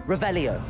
Revelio.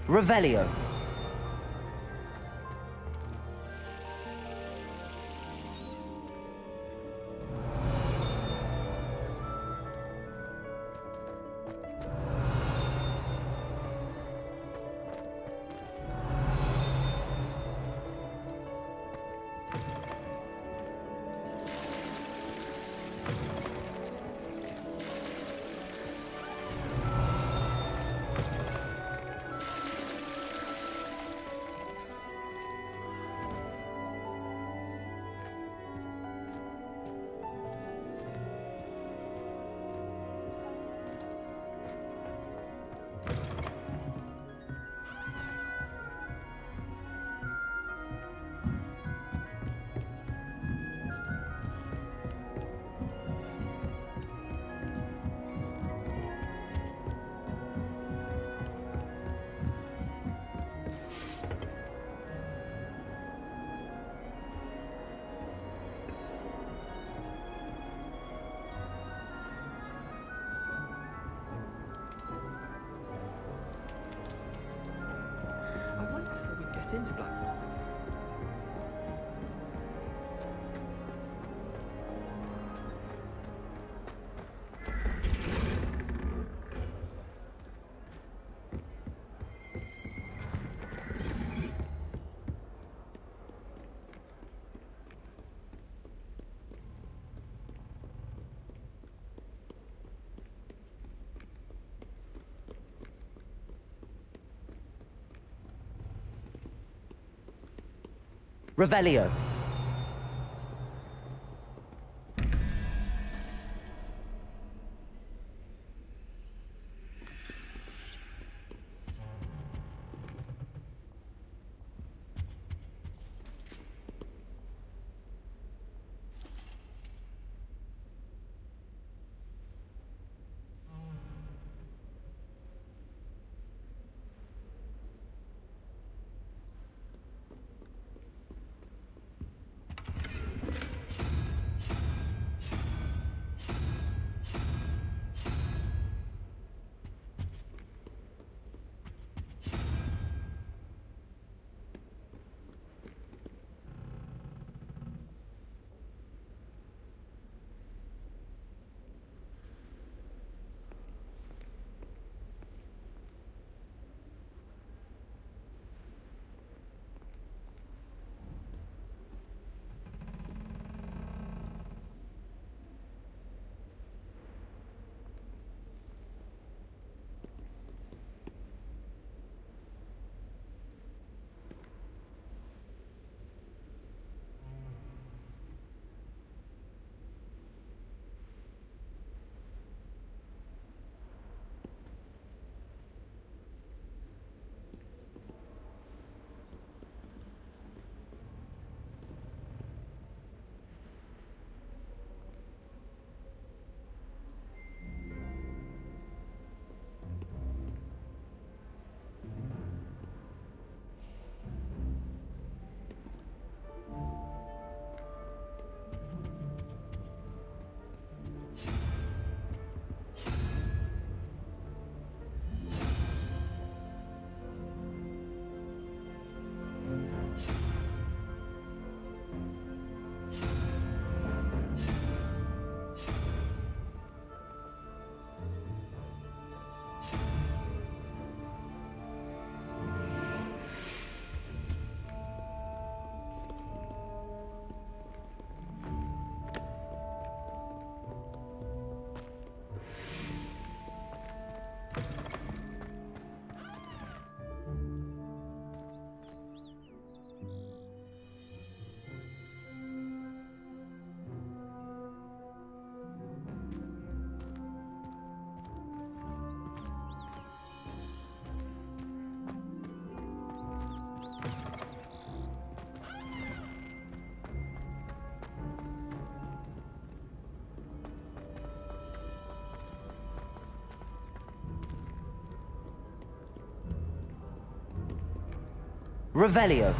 Revelio. I wonder how we get into Blackpool. Revelio. Revelio.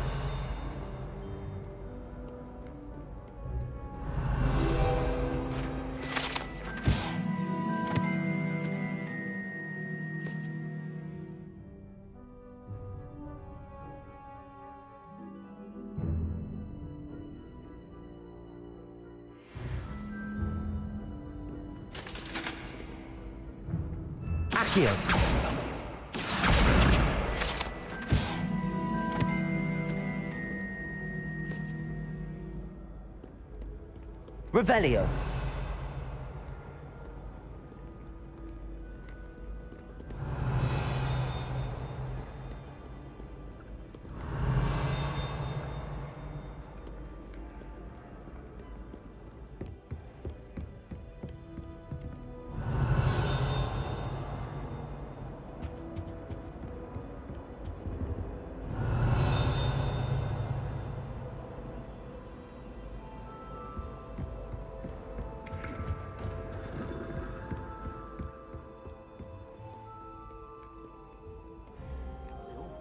Accio. Revelio.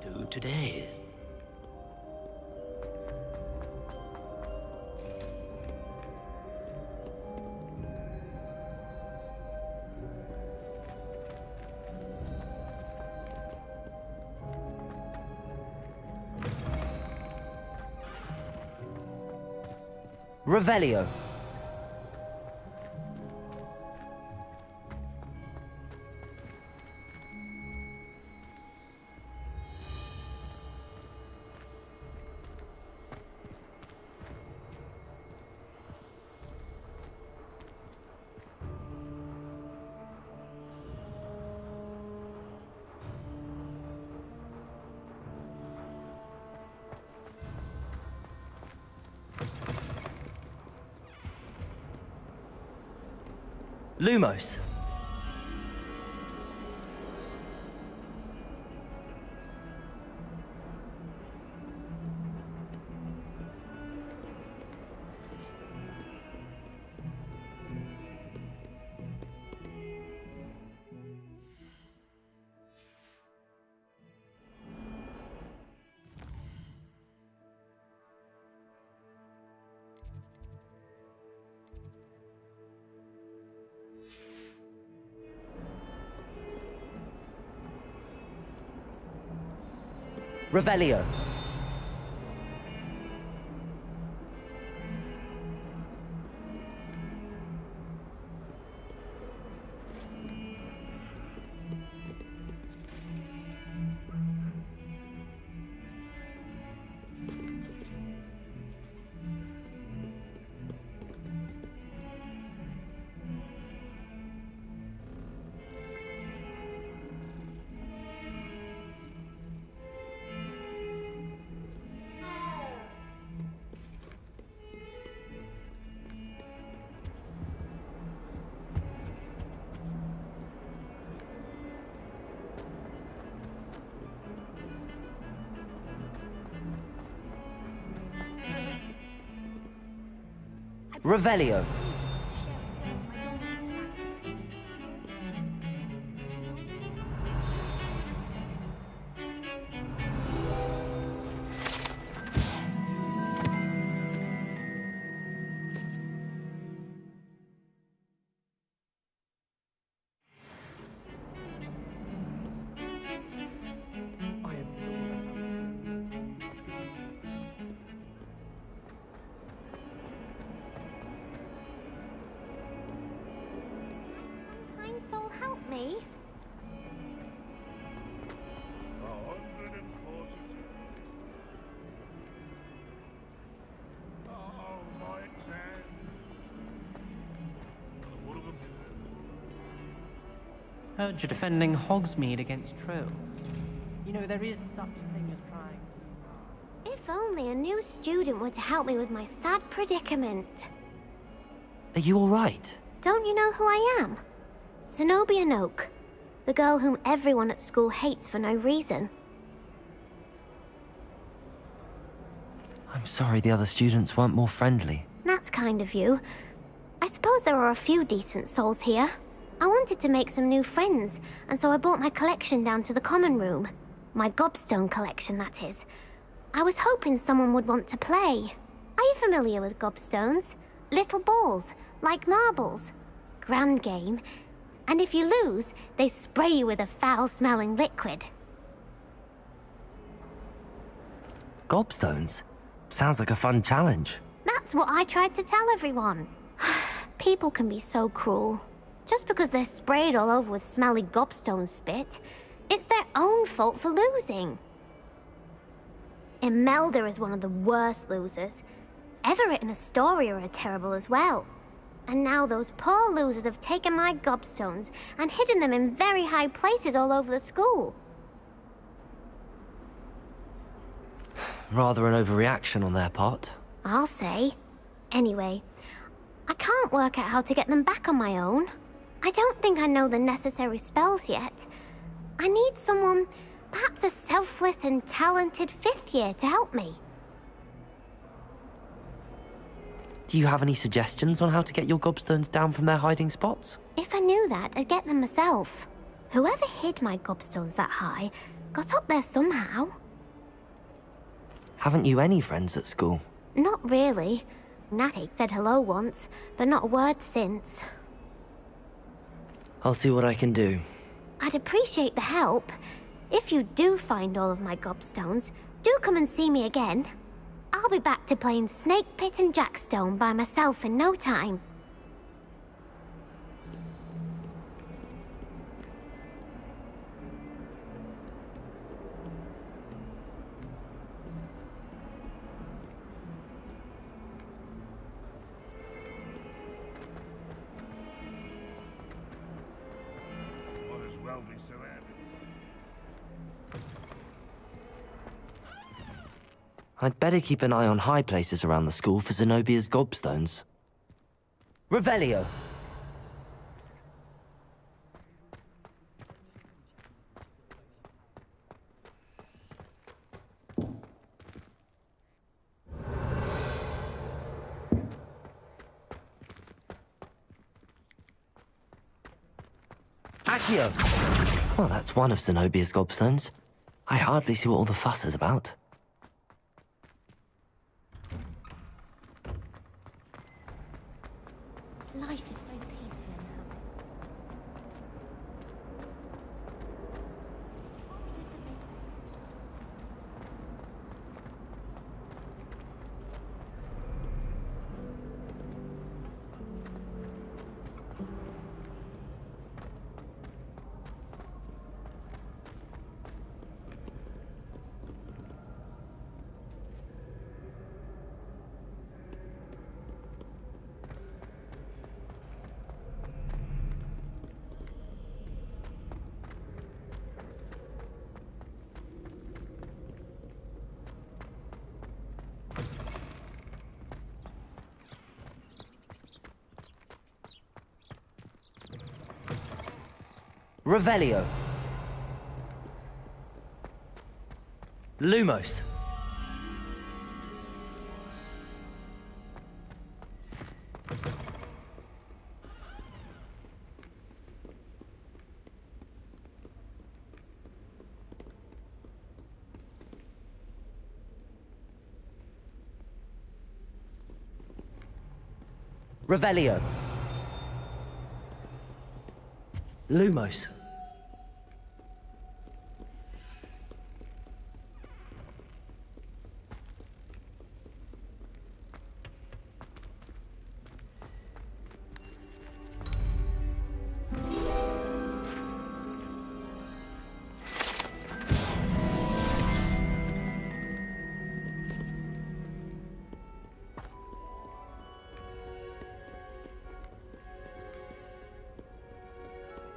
Do today. Revelio. Lumos. Revelio. Revelio. I am Kind soul, help me. 140. Oh, my exam. What of them? Heard you're defending Hogsmeade against trolls. You know, there is such a thing as trying. If only a new student were to help me with my sad predicament. Are you alright? Don't you know who I am? Zenobia Noak, the girl whom everyone at school hates for no reason. I'm sorry the other students weren't more friendly. That's kind of you. I suppose there are a few decent souls here. I wanted to make some new friends, and so I brought my collection down to the common room. My gobstone collection, that is. I was hoping someone would want to play. Are you familiar with gobstones? Little balls, like marbles. Grand game. And if you lose, they spray you with a foul-smelling liquid. Gobstones? Sounds like a fun challenge. That's what I tried to tell everyone. People can be so cruel. Just because they're sprayed all over with smelly gobstone spit, it's their own fault for losing. Imelda is one of the worst losers. Everett and Astoria are terrible as well. And now those poor losers have taken my gobstones and hidden them in very high places all over the school. Rather an overreaction on their part. I'll say. Anyway, I can't work out how to get them back on my own. I don't think I know the necessary spells yet. I need someone, perhaps a selfless and talented 5th year to help me. Do you have any suggestions on how to get your gobstones down from their hiding spots? If I knew that, I'd get them myself. Whoever hid my gobstones that high got up there somehow. Haven't you any friends at school? Not really. Natty said hello once, but not a word since. I'll see what I can do. I'd appreciate the help. If you do find all of my gobstones, do come and see me again. I'll be back to playing Snake Pit and Jackstone by myself in no time. Might as well be surrounded. I'd better keep an eye on high places around the school for Zenobia's gobstones. Revelio! Accio! Well, that's one of Zenobia's gobstones. I hardly see what all the fuss is about. Life is so peaceful now. Revelio. Lumos. Revelio. Lumos.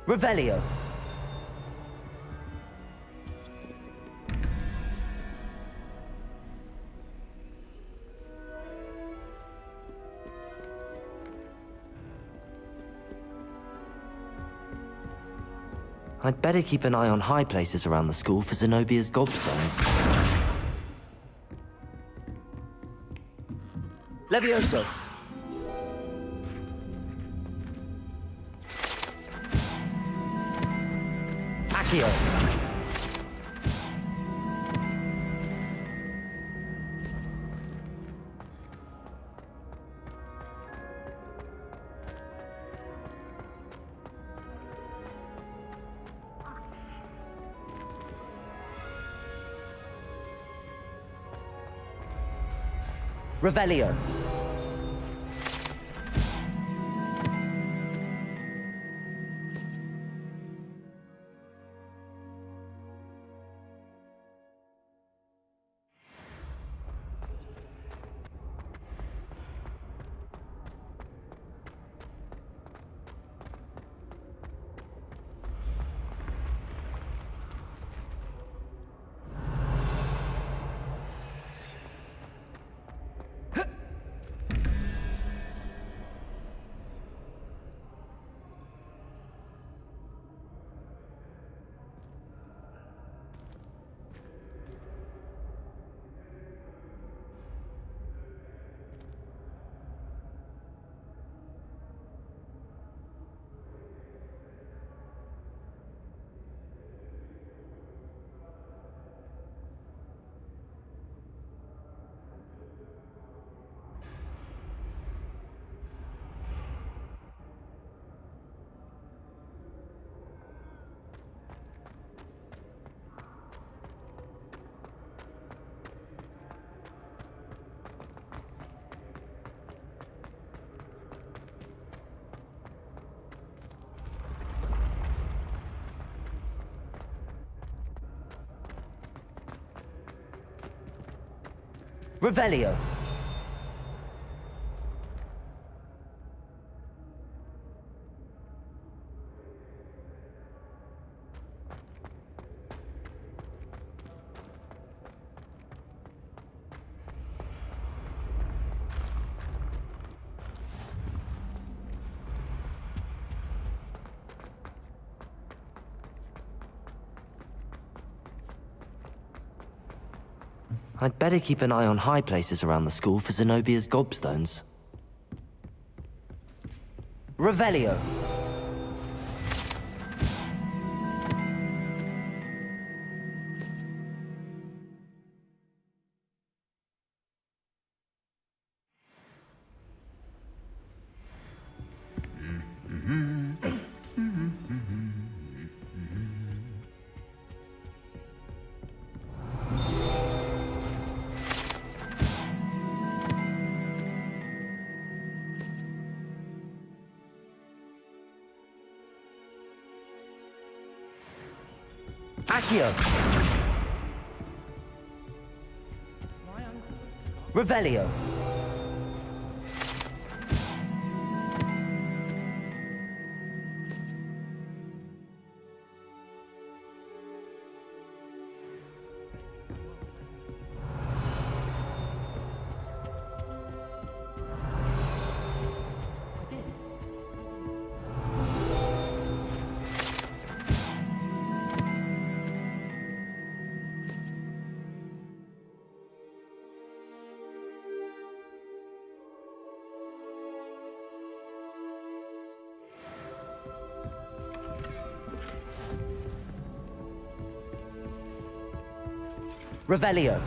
Revelio. I'd better keep an eye on high places around the school for Zenobia's gobstones. Levioso. Accio. Revelio. Revelio. I'd better keep an eye on high places around the school for Zenobia's gobstones. Revelio. Accio. My uncle. Revelio. I did. Revelio.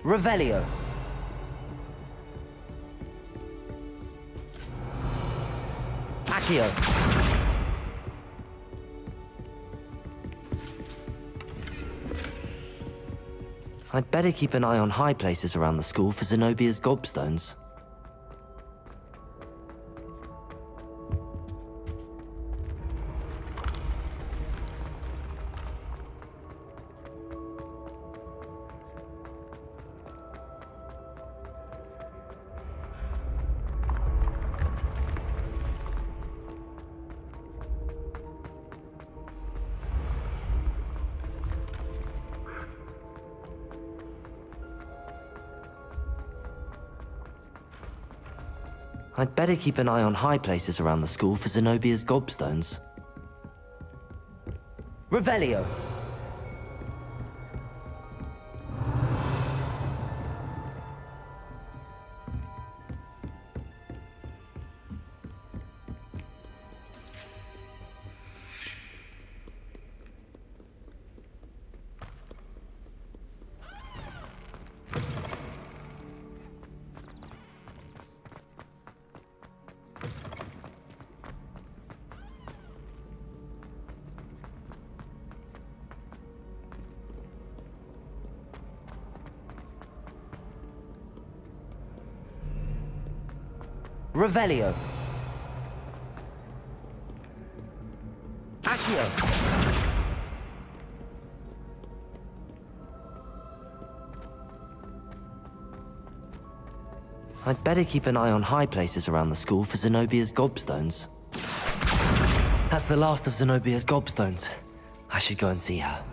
Revelio. Accio. I'd better keep an eye on high places around the school for Zenobia's gobstones. I'd better keep an eye on high places around the school for Zenobia's gobstones. Revelio. Revelio. Accio. I'd better keep an eye on high places around the school for Zenobia's gobstones. That's the last of Zenobia's gobstones. I should go and see her.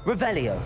Revelio.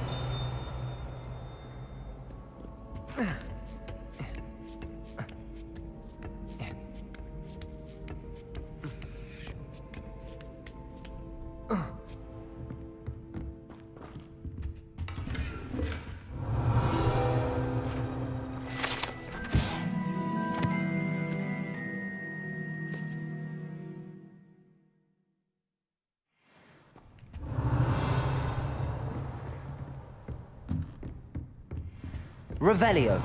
Revelio.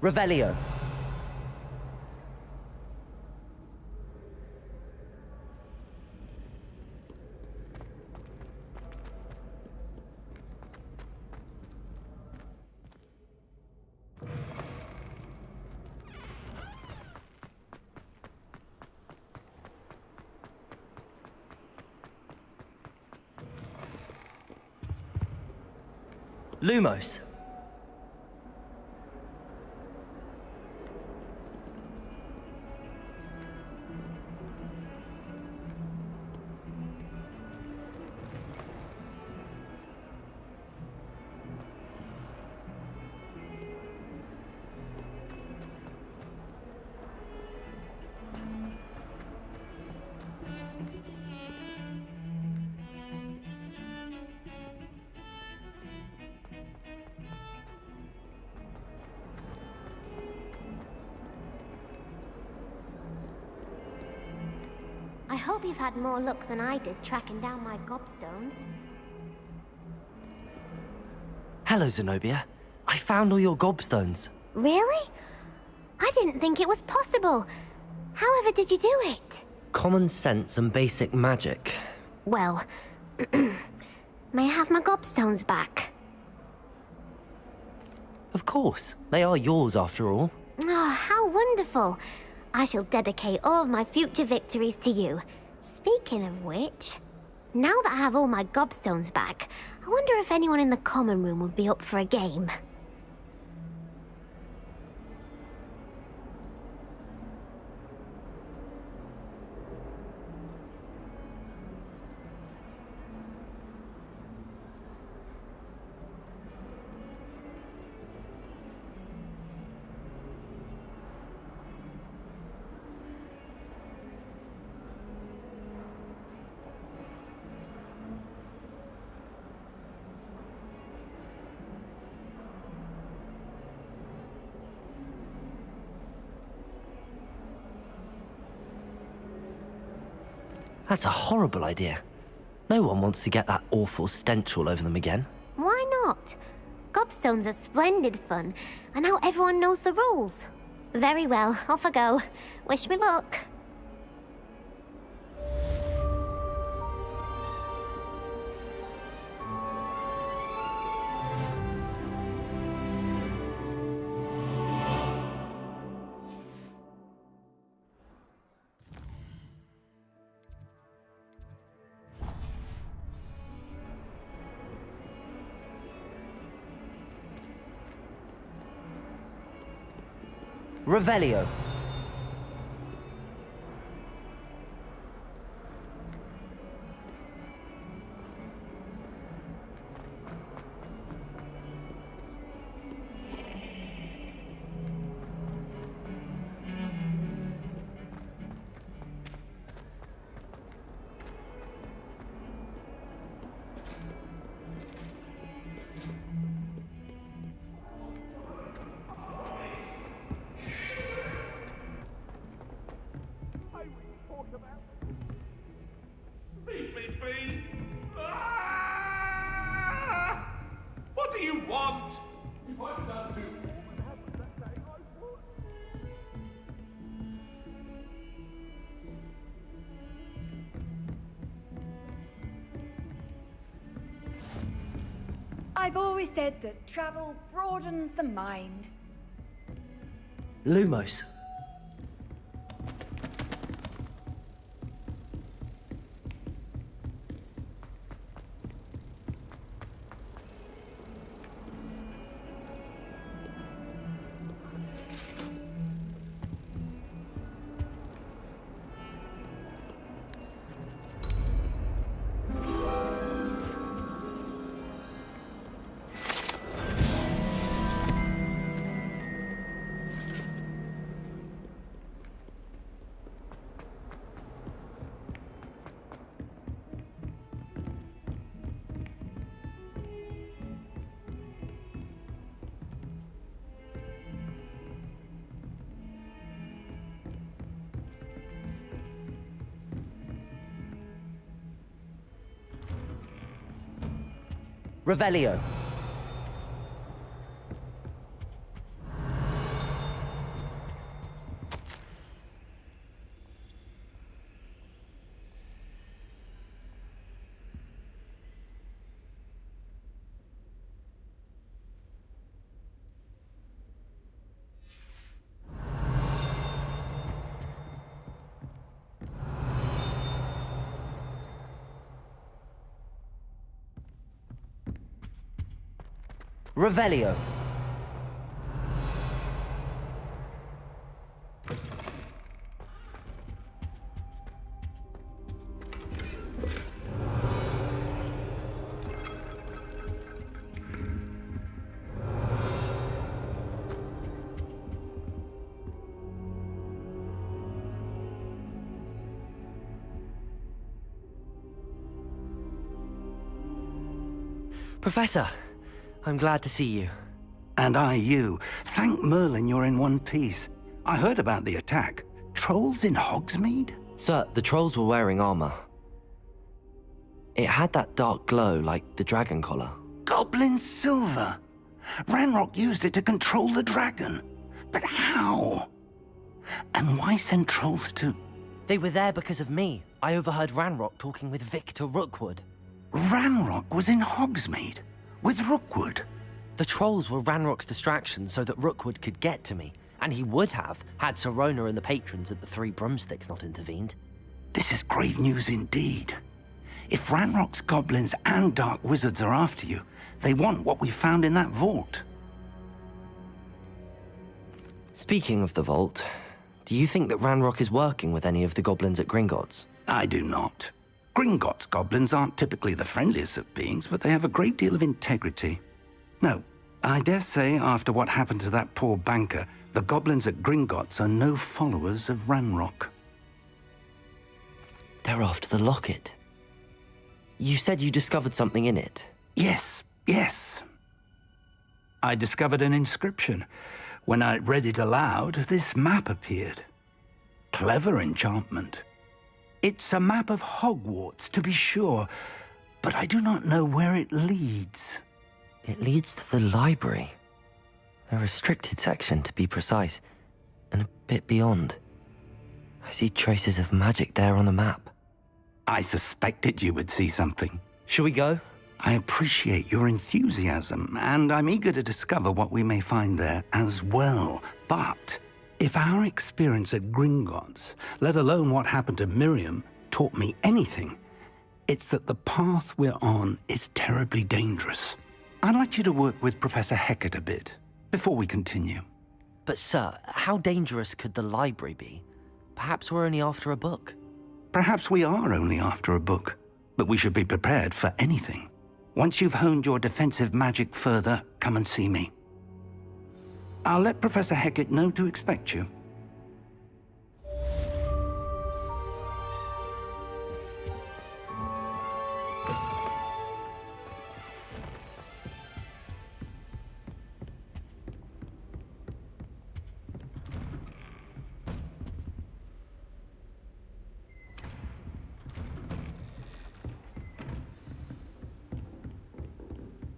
Revelio. Lumos. I hope you've had more luck than I did tracking down my gobstones. Hello, Zenobia. I found all your gobstones. Really? I didn't think it was possible. However did you do it? Common sense and basic magic. Well, may I have my gobstones back? Of course. They are yours after all. Oh, how wonderful. I shall dedicate all of my future victories to you. Speaking of which, now that I have all my gobstones back, I wonder if anyone in the common room would be up for a game. That's a horrible idea. No one wants to get that awful stench all over them again. Why not? Gobstones are splendid fun, and now everyone knows the rules. Very well, off I go. Wish me luck. Revelio. I've always said that travel broadens the mind. Lumos. Revelio. Revelio. Professor, I'm glad to see you. And I you. Thank Merlin you're in one piece. I heard about the attack. Trolls in Hogsmeade? Sir, the trolls were wearing armor. It had that dark glow like the dragon collar. Goblin silver. Ranrock used it to control the dragon. But how? And why send trolls to... They were there because of me. I overheard Ranrock talking with Victor Rookwood. Ranrock was in Hogsmeade? With Rookwood? The trolls were Ranrock's distraction so that Rookwood could get to me. And he would have, had Sirona and the patrons at the Three Broomsticks not intervened. This is grave news indeed. If Ranrock's goblins and dark wizards are after you, they want what we found in that vault. Speaking of the vault, do you think that Ranrock is working with any of the goblins at Gringotts? I do not. Gringotts goblins aren't typically the friendliest of beings, but they have a great deal of integrity. No, I dare say after what happened to that poor banker, the goblins at Gringotts are no followers of Ranrock. They're after the locket. You said you discovered something in it. Yes. I discovered an inscription. When I read it aloud, this map appeared. Clever enchantment. It's a map of Hogwarts, to be sure, but I do not know where it leads. It leads to the library. A restricted section, to be precise, and a bit beyond. I see traces of magic there on the map. I suspected you would see something. Shall we go? I appreciate your enthusiasm, and I'm eager to discover what we may find there as well. But if our experience at Gringotts, let alone what happened to Miriam, taught me anything, it's that the path we're on is terribly dangerous. I'd like you to work with Professor Hecat a bit before we continue. But sir, how dangerous could the library be? Perhaps we're only after a book. Perhaps we are only after a book, but we should be prepared for anything. Once you've honed your defensive magic further, come and see me. I'll let Professor Hecat know to expect you.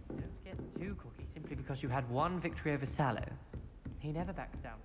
Don't get too cocky simply because you had one victory over Sallow. He never backs down.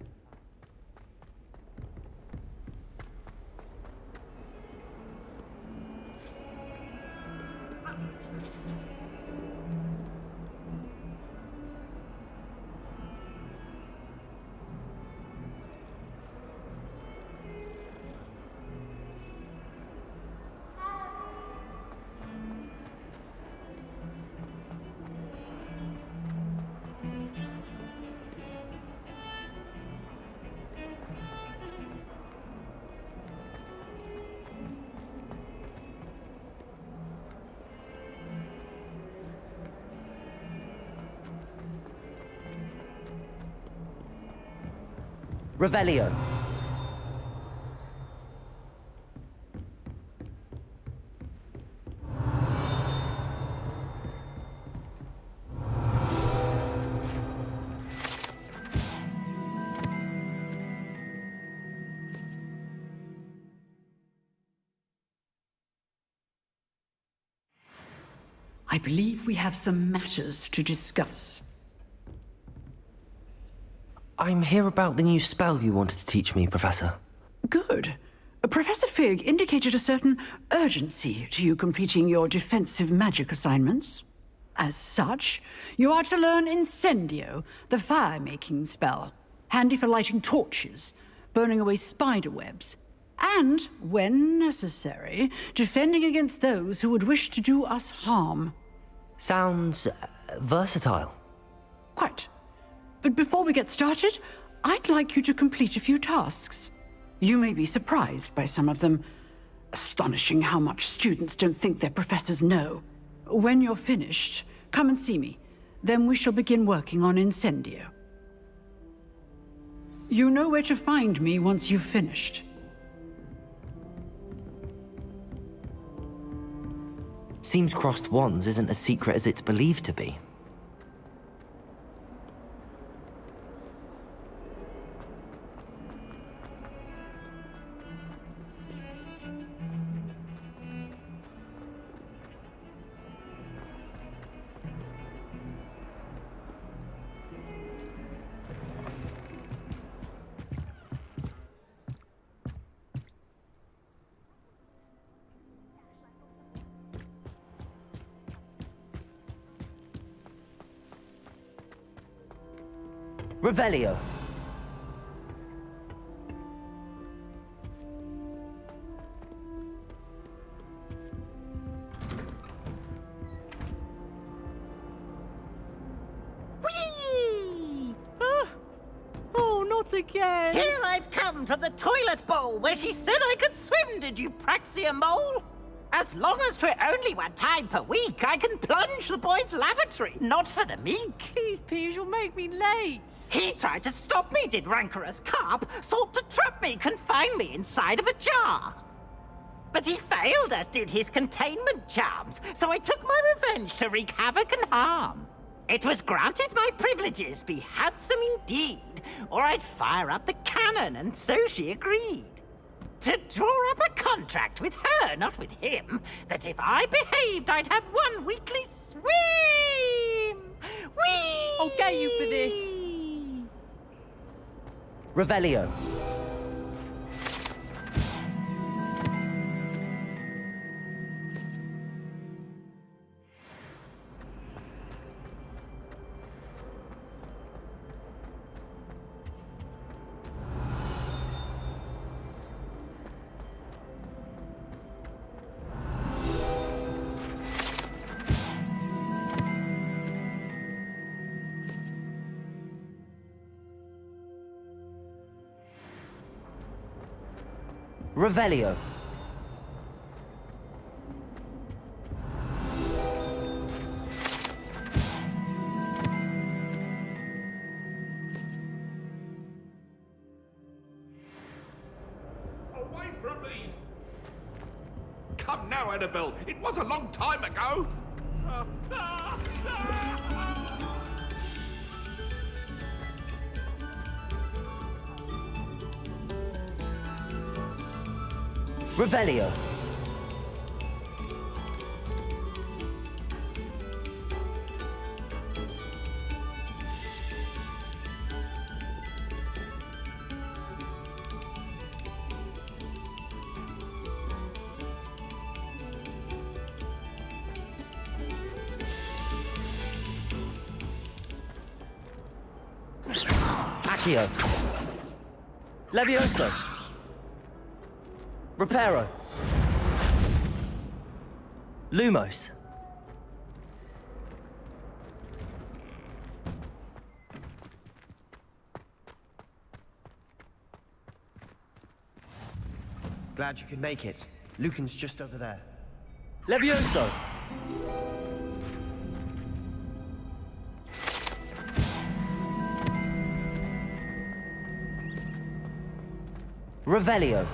Revelio. I believe we have some matters to discuss. I'm here about the new spell you wanted to teach me, Professor. Good. Professor Fig indicated a certain urgency to you completing your defensive magic assignments. As such, you are to learn Incendio, the fire-making spell, handy for lighting torches, burning away spider webs, and, when necessary, defending against those who would wish to do us harm. Sounds versatile. Quite. But before we get started, I'd like you to complete a few tasks. You may be surprised by some of them. Astonishing how much students don't think their professors know. When you're finished, come and see me. Then we shall begin working on Incendio. You know where to find me once you've finished. Seems crossed wands isn't as secret as it's believed to be. Revelio. Whee! Oh, not again! Here I've come from the toilet bowl where she said I could swim, did you praxia mole? As long as 'twere only one time per week, I can plunge the boy's lavatory, not for the meek. Please, Peeves, you'll make me late. He tried to stop me, did rancorous carp, sought to trap me, confine me inside of a jar. But he failed, as did his containment charms, so I took my revenge to wreak havoc and harm. It was granted my privileges be handsome indeed, or I'd fire up the cannon, and so she agreed. To draw up a contract with her, not with him, that if I behaved, I'd have one weekly swim! Whee! I'll get you for this. Revelio. Revelio. Away from me! Come now, Annabelle. It was a long time ago. Revelio. Accio. Levioso. Reparo. Lumos. Glad you could make it. Lucan's just over there. Levioso. Revelio.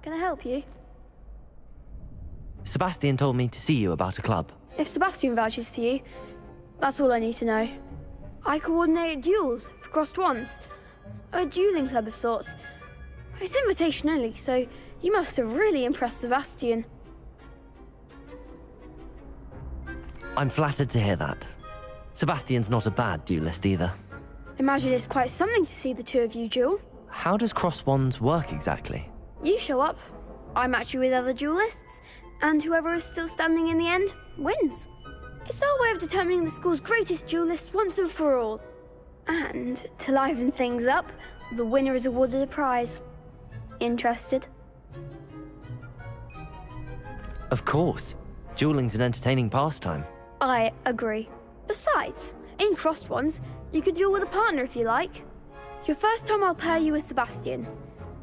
Can I help you? Sebastian told me to see you about a club. If Sebastian vouches for you, that's all I need to know. I coordinate duels for crossed wands. A dueling club of sorts. It's invitation only, so you must have really impressed Sebastian. I'm flattered to hear that. Sebastian's not a bad duelist either. Imagine it's quite something to see the two of you duel. How does crossed wands work exactly? You show up, I match you with other duelists, and whoever is still standing in the end wins. It's our way of determining the school's greatest duelist once and for all. And to liven things up, the winner is awarded a prize. Interested? Of course. Dueling's an entertaining pastime. I agree. Besides, in crossed ones, you can duel with a partner if you like. Your first time I'll pair you with Sebastian.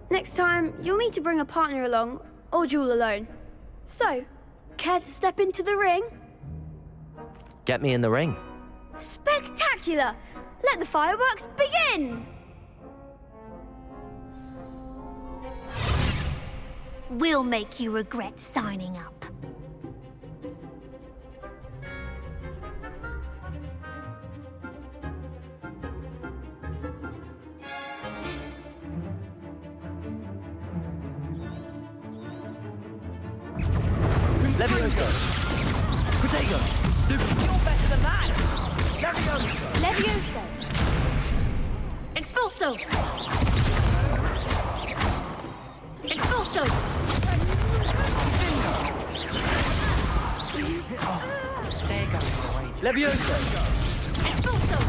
Next time, you'll need to bring a partner along, or duel alone. So, care to step into the ring? Get me in the ring. Spectacular! Let the fireworks begin! We'll make you regret signing up. Levioso! Protego! You're better than that! Levioso! Expulso! Expulso! There you go. Levioso! Expulso!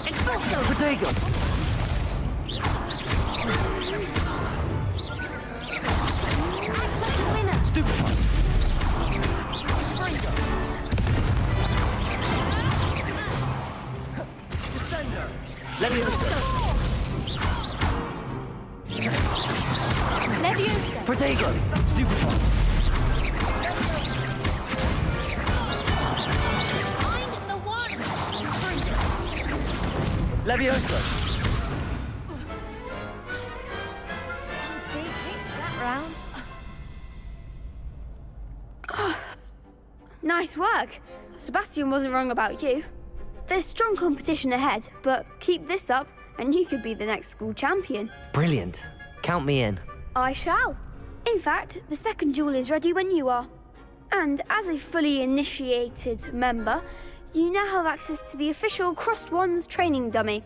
Expulso! Protego! Stupefy! Levioso! Levioso! Protego! Stupefy! Find the one! Levioso! Big hit that round. Nice work. Sebastian wasn't wrong about you. There's strong competition ahead, but keep this up and you could be the next school champion. Brilliant. Count me in. I shall. In fact, the second duel is ready when you are. And as a fully initiated member, you now have access to the official Crossed Wands training dummy.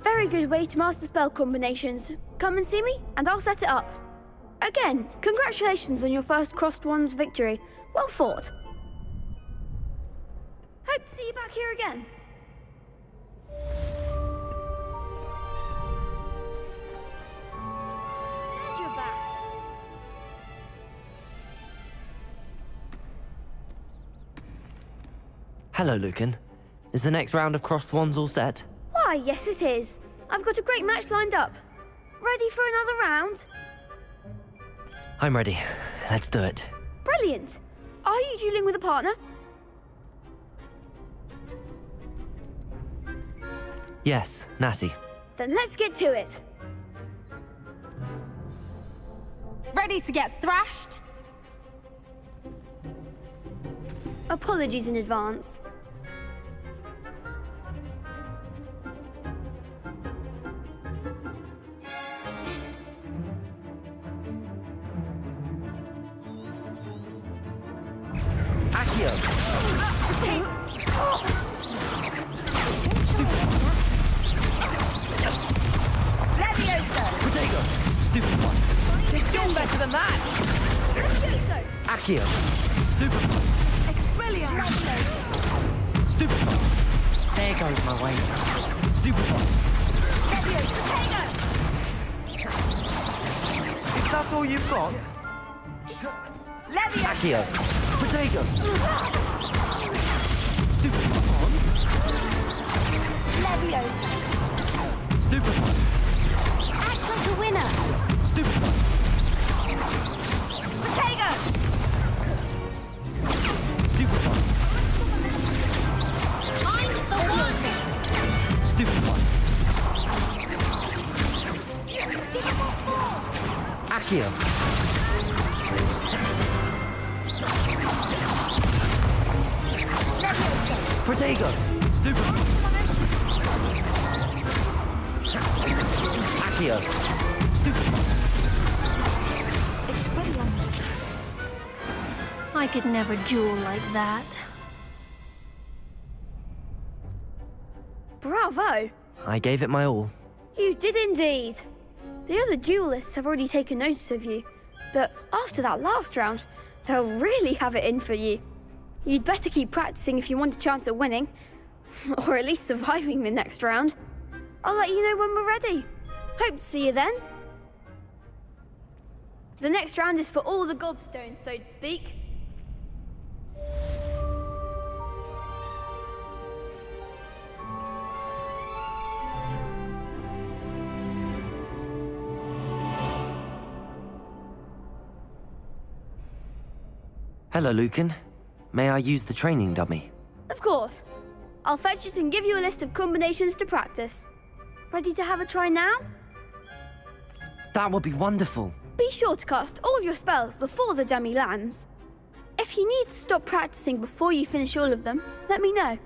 Very good way to master spell combinations. Come and see me and I'll set it up. Again, congratulations on your first Crossed Wands victory. Well fought. Hope to see you back here again. Glad you're back. Hello, Lucan. Is the next round of crossed wands all set? Why, yes it is. I've got a great match lined up. Ready for another round? I'm ready. Let's do it. Brilliant. Are you dueling with a partner? Yes, Natty. Then let's get to it. Ready to get thrashed? Apologies in advance. Accio! Levioso! Protego! Stupid one! You're better than that! Accio! Stupid one! Expelliarmus! Stupid one! There goes my way. Stupid one! Levioso! Is that all you've got? Accio. Protego. Stupefy. Leviosa. Stupefy. Act like a winner. Stupefy. Protego. Stupefy. I'm the one. Stupefy. Accio. Protego. Stupefy. Accio. Stupefy. I could never duel like that. Bravo! I gave it my all. You did indeed. The other duelists have already taken notice of you, but after that last round, they'll really have it in for you. You'd better keep practicing if you want a chance at winning, or at least surviving the next round. I'll let you know when we're ready. Hope to see you then. The next round is for all the gobstones, so to speak. Hello, Lucan. May I use the training dummy? Of course. I'll fetch it and give you a list of combinations to practice. Ready to have a try now? That would be wonderful. Be sure to cast all your spells before the dummy lands. If you need to stop practicing before you finish all of them, let me know.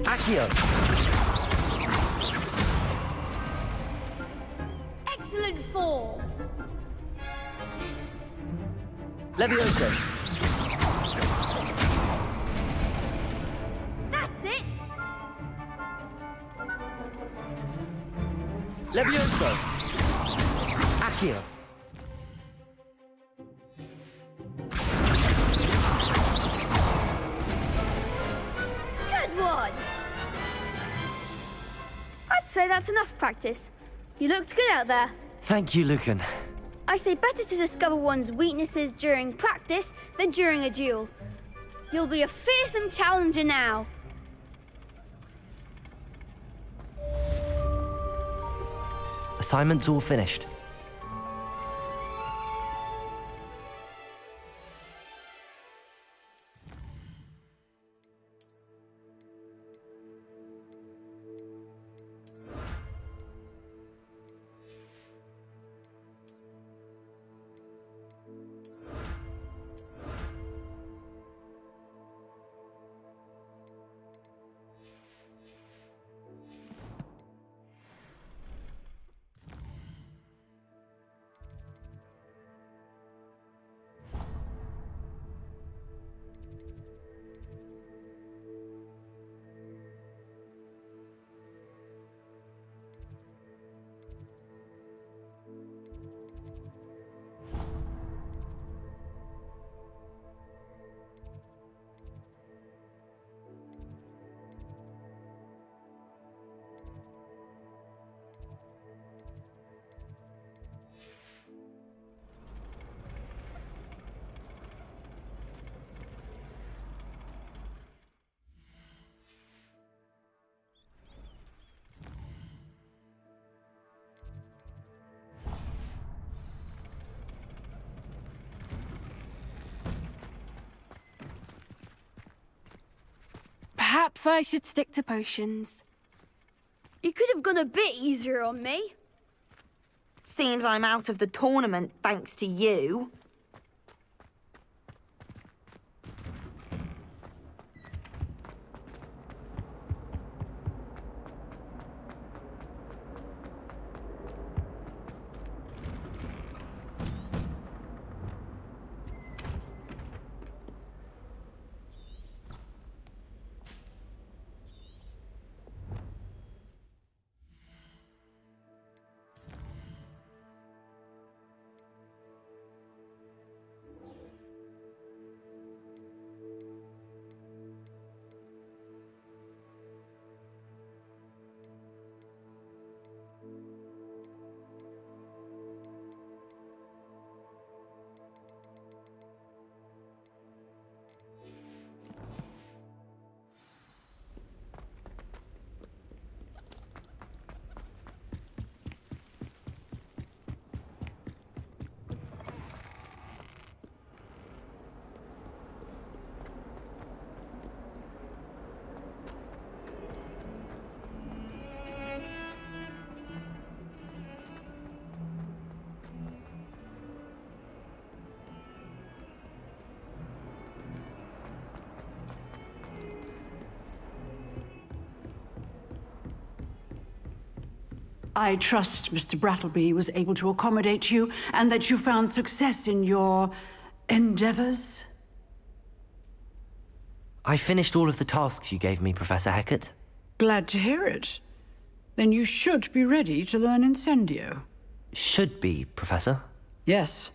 Accio. Excellent form. Levioso. That's it. Levioso. Accio. Good one. I'd say that's enough practice. You looked good out there. Thank you, Lucan. I say better to discover one's weaknesses during practice than during a duel. You'll be a fearsome challenger now. Assignment's all finished. Perhaps I should stick to potions. You could have gone a bit easier on me. Seems I'm out of the tournament thanks to you. I trust Mr. Brattleby was able to accommodate you and that you found success in your endeavors. I finished all of the tasks you gave me, Professor Hecat. Glad to hear it. Then you should be ready to learn Incendio. Should be, Professor. Yes.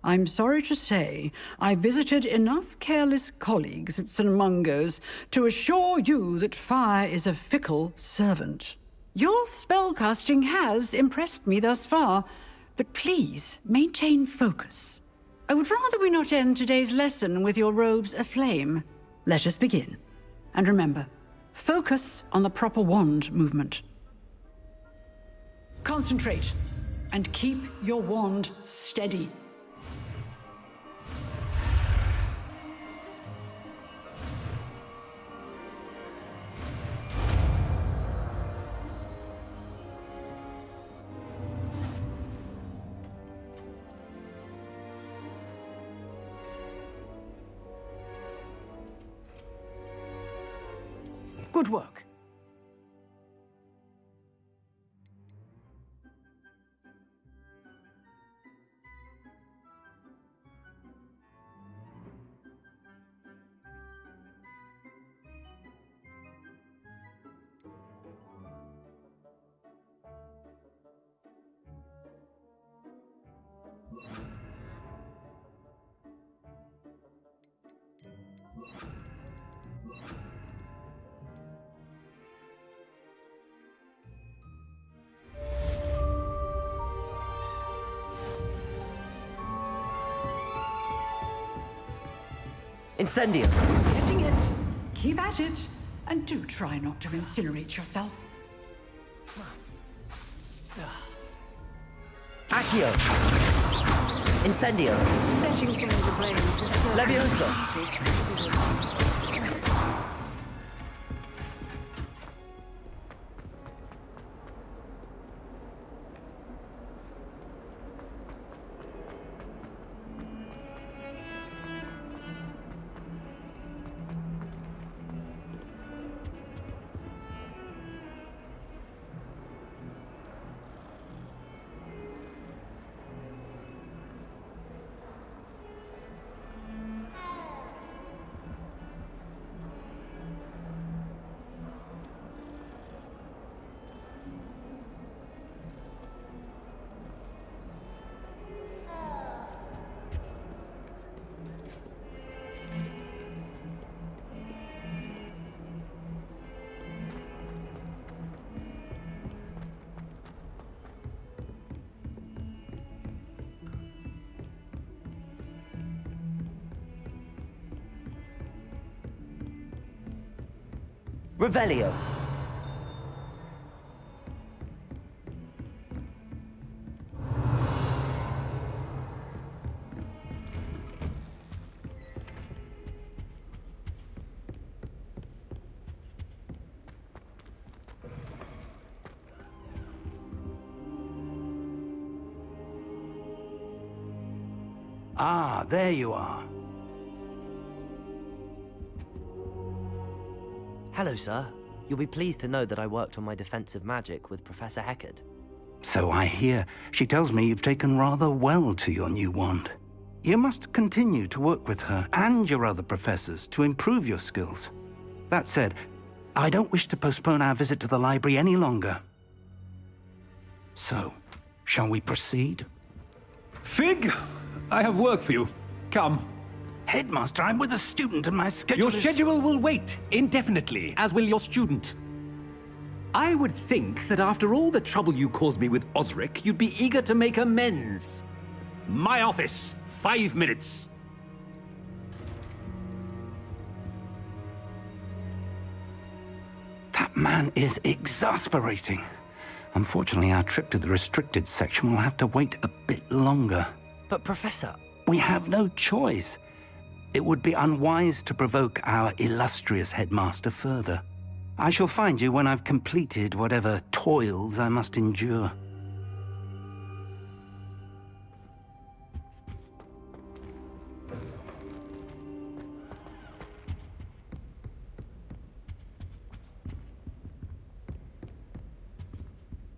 I'm sorry to say, I visited enough careless colleagues at St. Mungo's to assure you that fire is a fickle servant. Your spellcasting has impressed me thus far, but please maintain focus. I would rather we not end today's lesson with your robes aflame. Let us begin. And remember, focus on the proper wand movement. Concentrate, and keep your wand steady. Good work. Incendio! Getting it. Keep at it. And do try not to incinerate yourself. Accio! Incendio! Setting things ablaze is so Levioso! Revelio! Ah, there you are. Hello, sir. You'll be pleased to know that I worked on my defensive magic with Professor Hecat. So I hear. She tells me you've taken rather well to your new wand. You must continue to work with her and your other professors to improve your skills. That said, I don't wish to postpone our visit to the library any longer. So, shall we proceed? Fig, I have work for you. Come. Headmaster, I'm with a student and my schedule Your schedule will wait indefinitely, as will your student. I would think that after all the trouble you caused me with Osric, you'd be eager to make amends. My office, 5 minutes. That man is exasperating. Unfortunately, our trip to the restricted section will have to wait a bit longer. But, Professor... We have no choice. It would be unwise to provoke our illustrious headmaster further. I shall find you when I've completed whatever toils I must endure.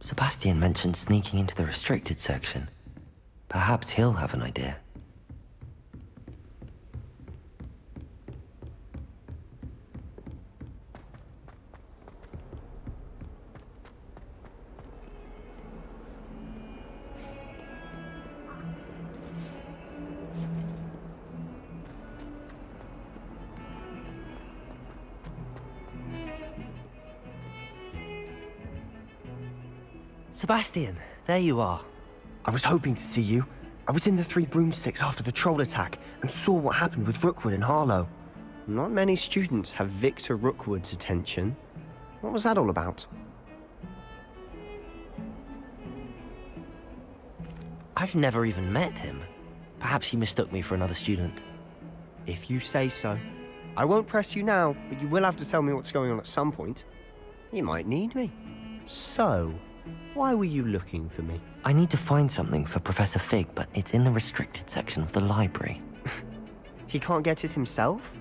Sebastian mentioned sneaking into the restricted section. Perhaps he'll have an idea. Sebastian, there you are. I was hoping to see you. I was in the Three Broomsticks after the troll attack and saw what happened with Rookwood and Harlow. Not many students have Victor Rookwood's attention. What was that all about? I've never even met him. Perhaps he mistook me for another student. If you say so. I won't press you now, but you will have to tell me what's going on at some point. You might need me. So, why were you looking for me? I need to find something for Professor Fig, but it's in the restricted section of the library. He can't get it himself?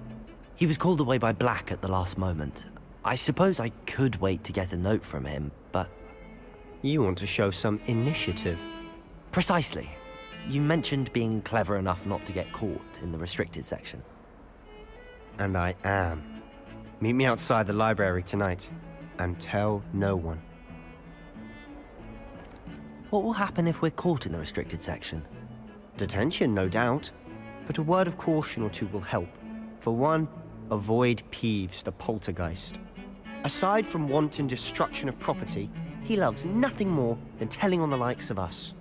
He was called away by Black at the last moment. I suppose I could wait to get a note from him, but... You want to show some initiative. Precisely. You mentioned being clever enough not to get caught in the restricted section. And I am. Meet me outside the library tonight, and tell no one. What will happen if we're caught in the restricted section? Detention, no doubt. But a word of caution or two will help. For one, avoid Peeves, the poltergeist. Aside from wanton destruction of property, he loves nothing more than telling on the likes of us.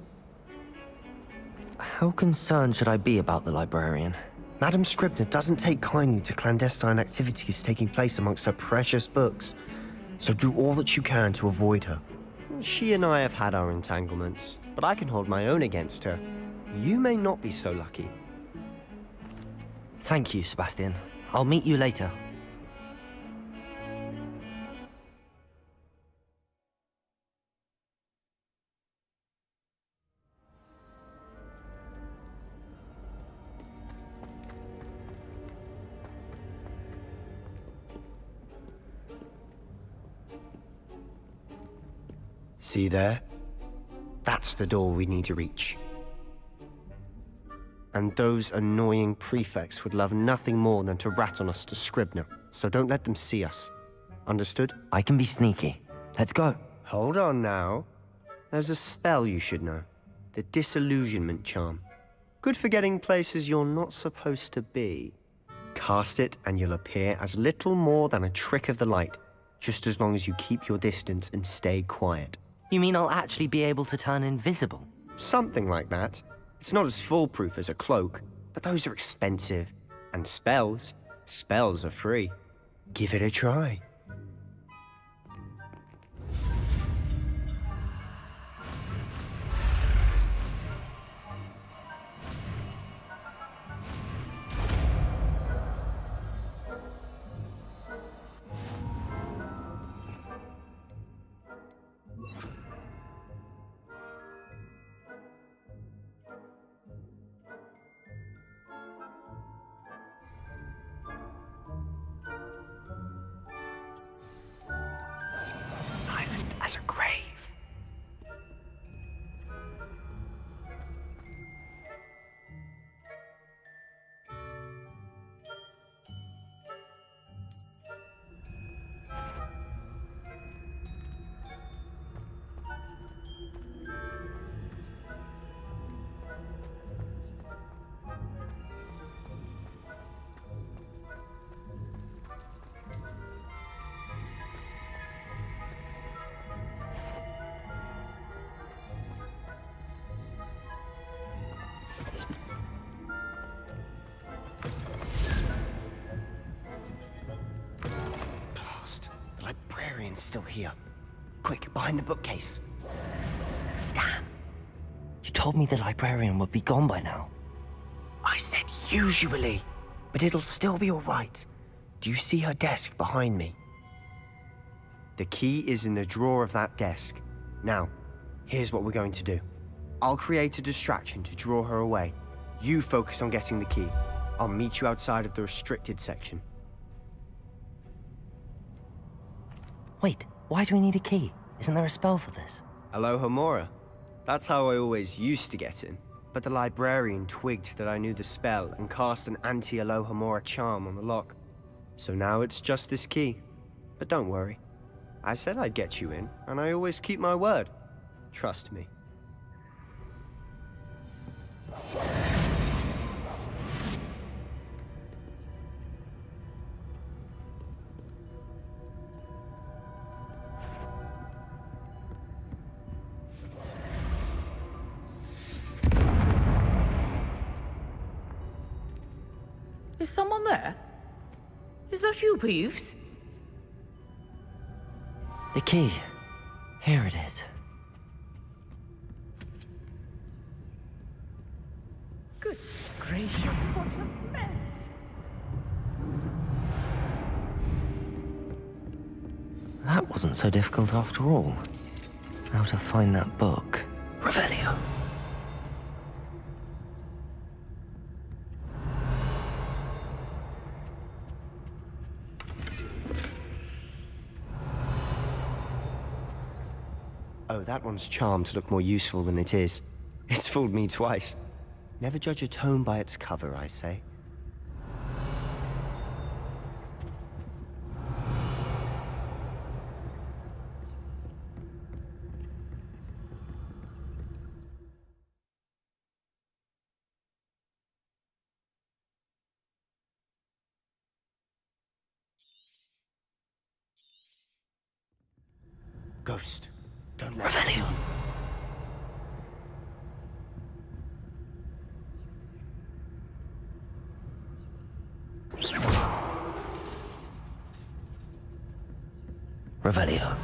How concerned should I be about the librarian? Madame Scribner doesn't take kindly to clandestine activities taking place amongst her precious books, so do all that you can to avoid her. She and I have had our entanglements, but I can hold my own against her. You may not be so lucky. Thank you, Sebastian. I'll meet you later. See there? That's the door we need to reach. And those annoying prefects would love nothing more than to rat on us to Scribner, so don't let them see us. Understood? I can be sneaky. Let's go. Hold on now. There's a spell you should know. The Disillusionment Charm. Good for getting places you're not supposed to be. Cast it and you'll appear as little more than a trick of the light, just as long as you keep your distance and stay quiet. You mean I'll actually be able to turn invisible? Something like that. It's not as foolproof as a cloak, but those are expensive. And spells are free. Give it a try. Silent as a grave. The librarian's still here. Quick, behind the bookcase. Damn. You told me the librarian would be gone by now. I said usually, but it'll still be all right. Do you see her desk behind me? The key is in the drawer of that desk. Now, here's what we're going to do. I'll create a distraction to draw her away. You focus on getting the key. I'll meet you outside of the restricted section. Wait, why do we need a key? Isn't there a spell for this? Alohomora. That's how I always used to get in. But the librarian twigged that I knew the spell and cast an anti-Alohomora charm on the lock. So now it's just this key. But don't worry. I said I'd get you in, and I always keep my word. Trust me. Is someone there? Is that you, Peeves? The key. Here it is. Goodness gracious, what a mess! That wasn't so difficult after all. How to find that book. Revelio. Oh, that one's charmed to look more useful than it is. It's fooled me twice. Never judge a tome by its cover, I say. Ghost, don't let me see you. Revelio.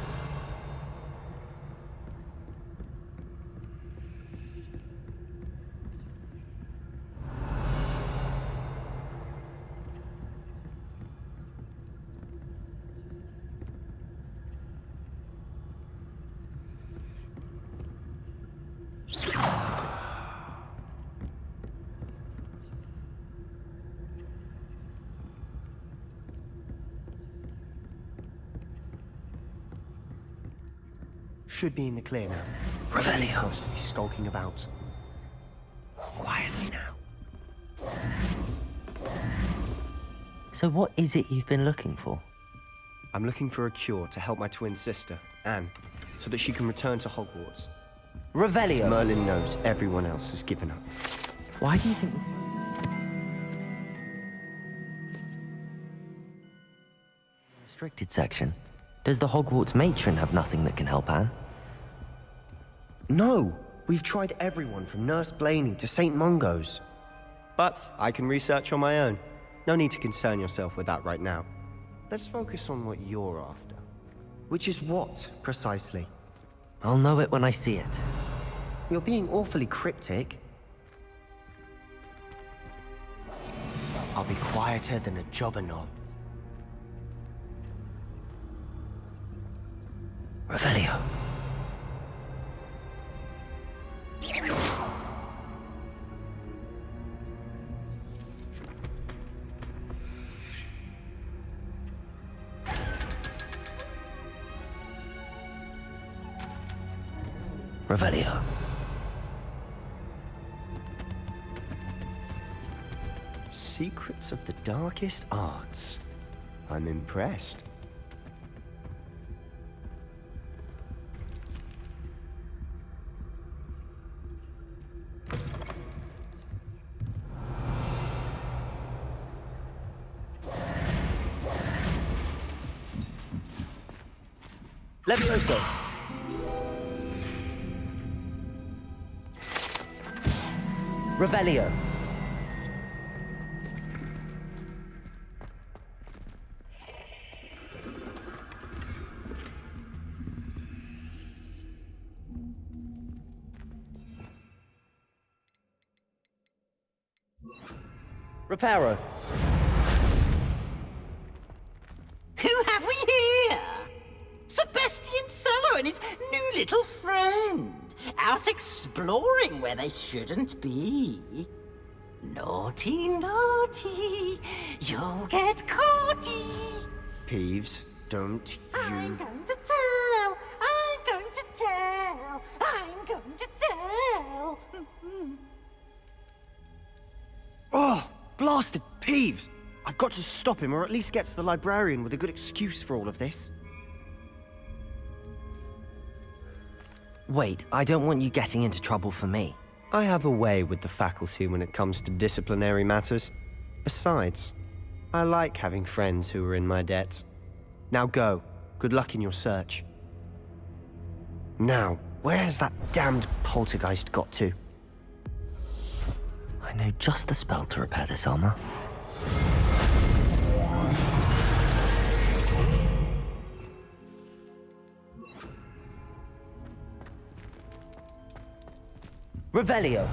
Should be in the clear now. Revelio. Supposed to be skulking about. Quietly now. So what is it you've been looking for? I'm looking for a cure to help my twin sister, Anne, so that she can return to Hogwarts. Revelio. As Merlin knows everyone else has given up. Why do you think... Restricted section? Does the Hogwarts matron have nothing that can help Anne? No! We've tried everyone from Nurse Blaney to St. Mungo's. But I can research on my own. No need to concern yourself with that right now. Let's focus on what you're after. Which is what, precisely? I'll know it when I see it. You're being awfully cryptic. I'll be quieter than a jobberknoll. Revelio. Revelio. Secrets of the darkest arts. I'm impressed. Levioso. Revelio. Reparo. Who have we here? Sebastian Solo and his new little friend. Out exploring where they shouldn't be. Naughty, naughty. You'll get caughty. Peeves, don't you... I'm going to tell. I'm going to tell. Oh, blasted Peeves! I've got to stop him, or at least get to the librarian with a good excuse for all of this. Wait, I don't want you getting into trouble for me. I have a way with the faculty when it comes to disciplinary matters. Besides, I like having friends who are in my debt. Now go. Good luck in your search. Now, where has that damned poltergeist got to? I know just the spell to repair this armor. Revelio.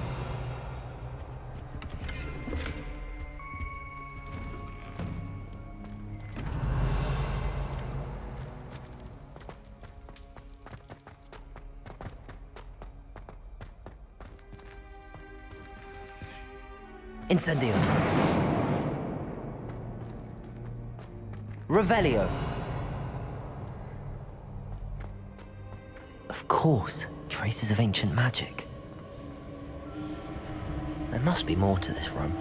Incendio. Revelio. Of course, traces of ancient magic. There must be more to this room.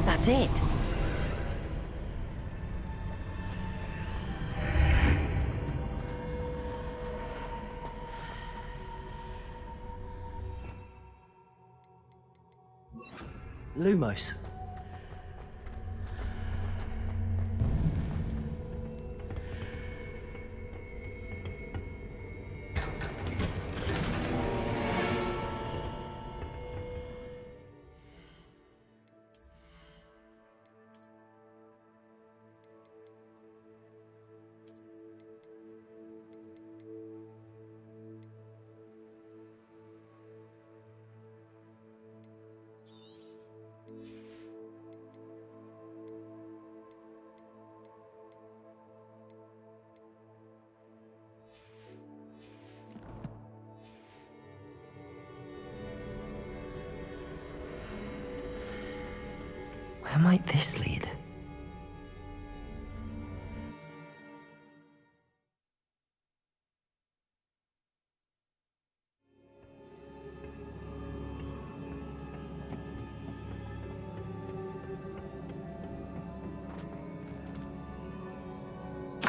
That's it. Lumos. Where might this lead?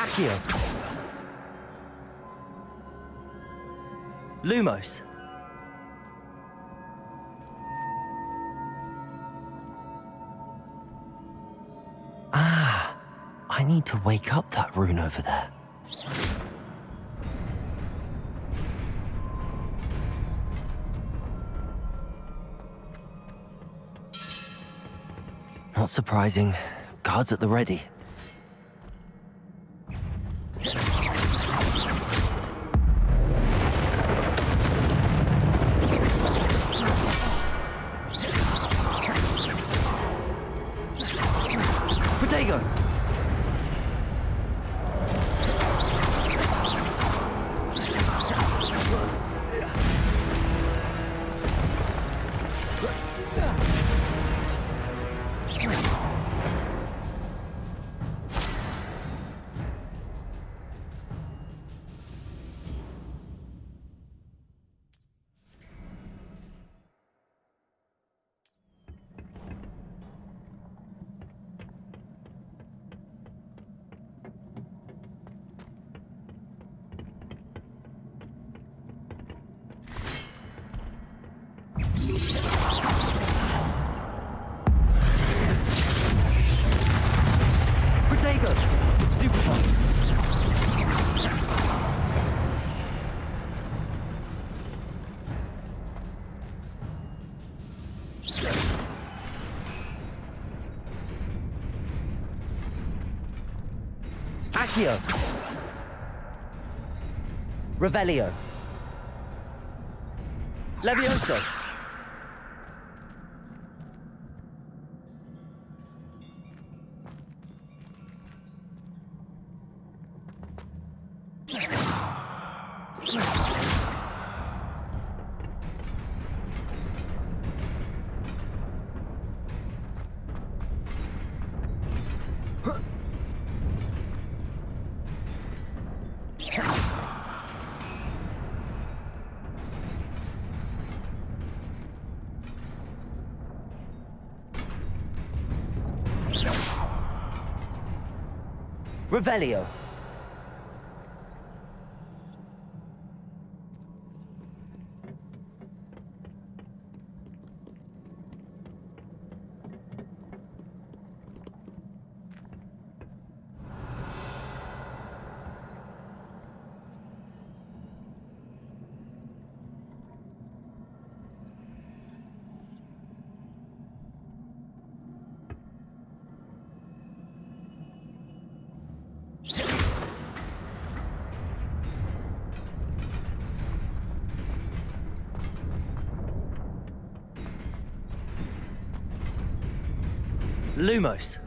Accio. Lumos. Ah, I need to wake up that rune over there. Not surprising. Guards at the ready. Protego! Protego! Stupefy! Accio! Revelio! Levioso! Revelio. Lumos.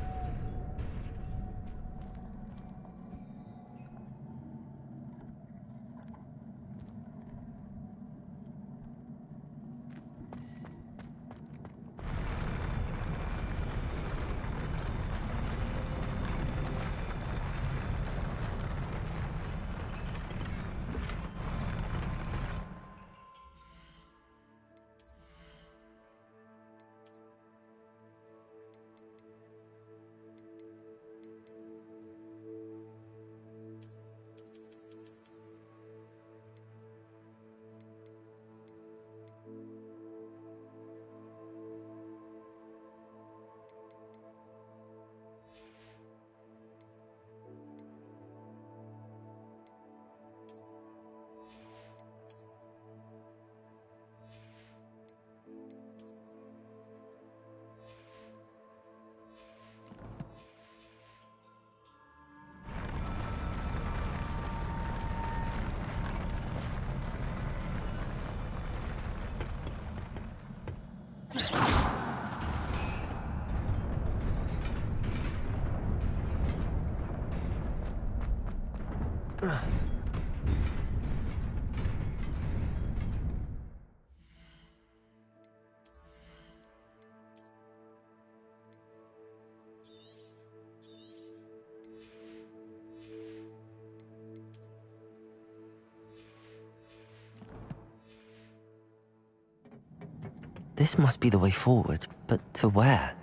This must be the way forward, but to where?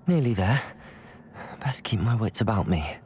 Nearly there. Best keep my wits about me.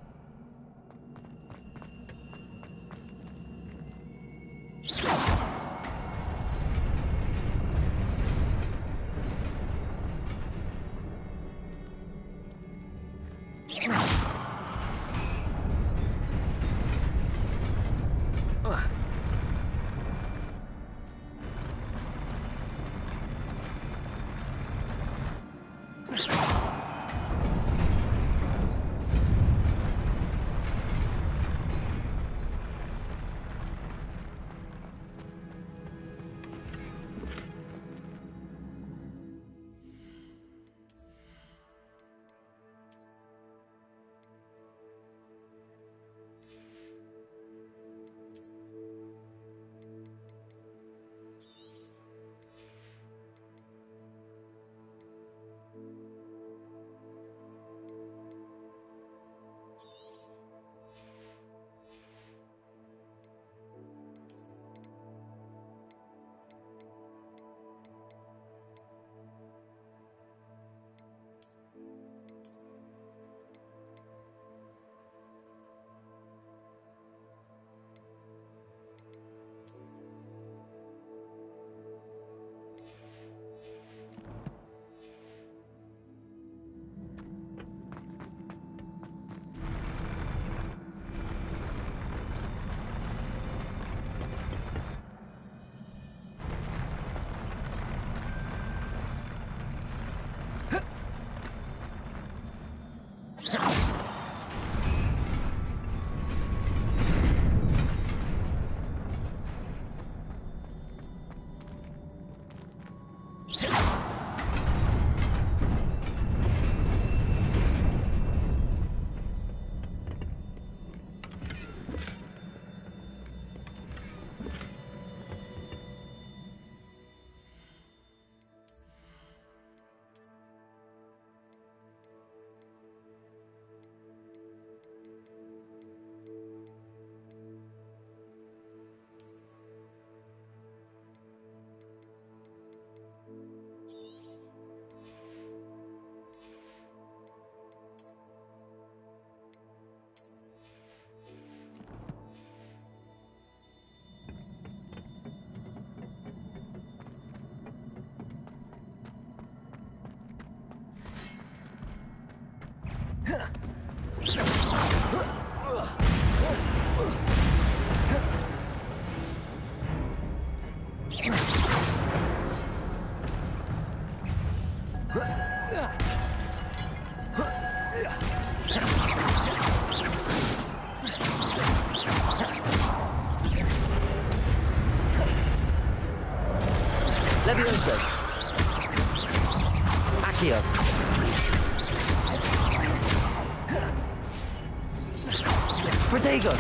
Levioso. Accio. Protego.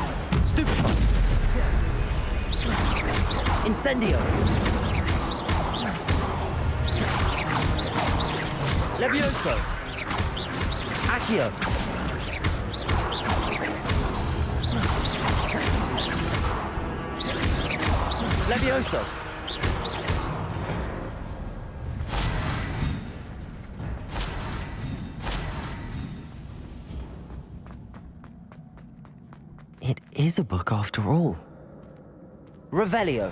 Stupefy. Incendio. Levioso. Accio. Levioso. It is a book after all. Revelio.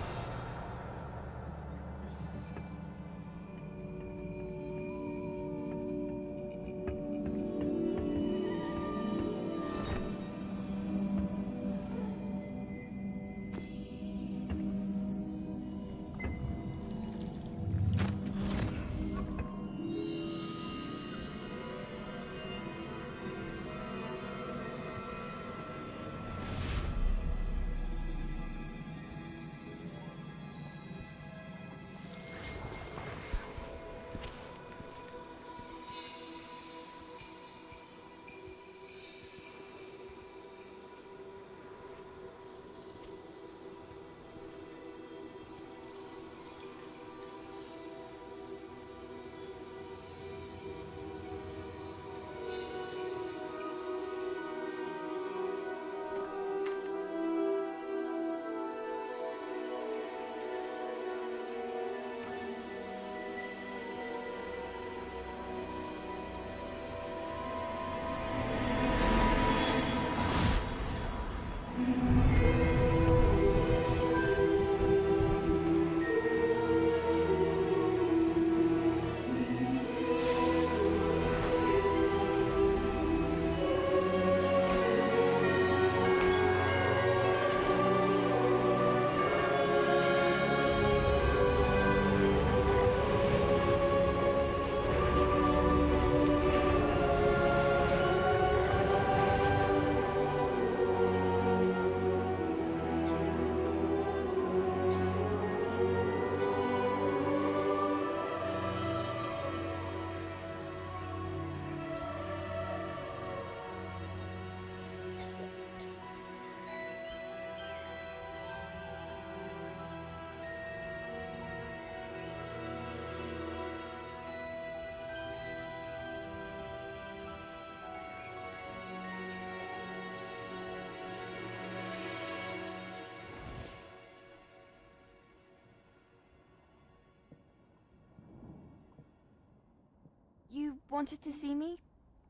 You wanted to see me?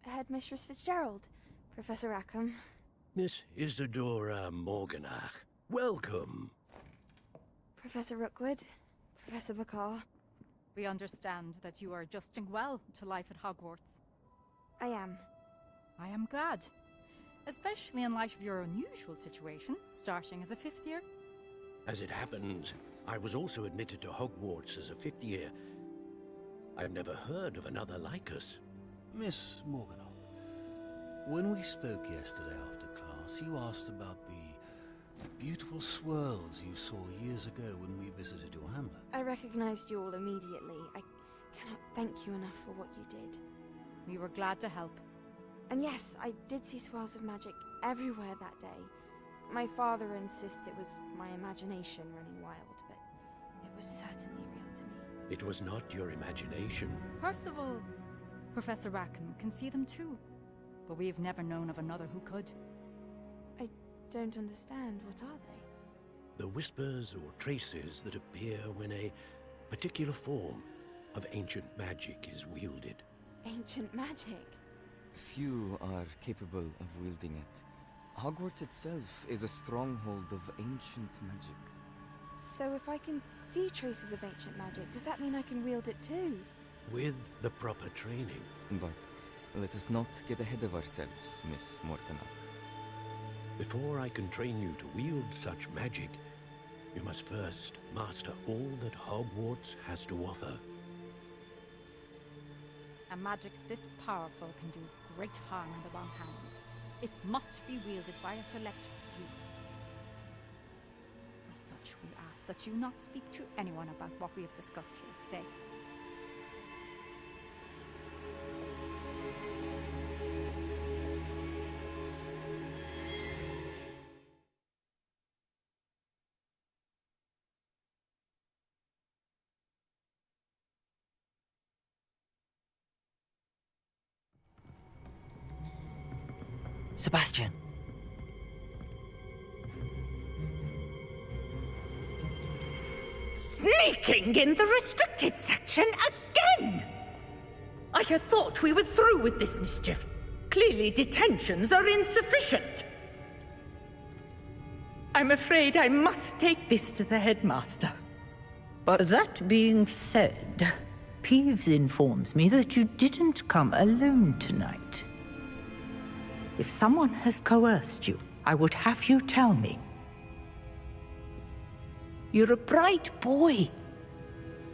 Headmistress Fitzgerald, Professor Rackham. Miss Isadora Morganach, welcome. Professor Rookwood, Professor Bakar. We understand that you are adjusting well to life at Hogwarts. I am. I am glad. Especially in light of your unusual situation, starting as a 5th year. As it happens, I was also admitted to Hogwarts as a 5th year. I've never heard of another like us. Miss Morganach, when we spoke yesterday after class, you asked about the beautiful swirls you saw years ago when we visited your hamlet. I recognized you all immediately. I cannot thank you enough for what you did. We were glad to help. And yes, I did see swirls of magic everywhere that day. My father insists it was my imagination running wild, but it was certainly real to me. It was not your imagination. Percival, Professor Rackham can see them too, but we have never known of another who could. I don't understand. What are they? The whispers or traces that appear when a particular form of ancient magic is wielded. Ancient magic? Few are capable of wielding it. Hogwarts itself is a stronghold of ancient magic. So if I can see traces of ancient magic, does that mean I can wield it too? With the proper training. But let us not get ahead of ourselves, Miss Morganach. Before I can train you to wield such magic, you must first master all that Hogwarts has to offer. A magic this powerful can do great harm in the wrong hands. It must be wielded by a select few. As such, we ask that you not speak to anyone about what we have discussed here today. Sebastian! Sneaking in the restricted section again! I had thought we were through with this mischief. Clearly detentions are insufficient. I'm afraid I must take this to the headmaster. But that being said, Peeves informs me that you didn't come alone tonight. If someone has coerced you, I would have you tell me. You're a bright boy.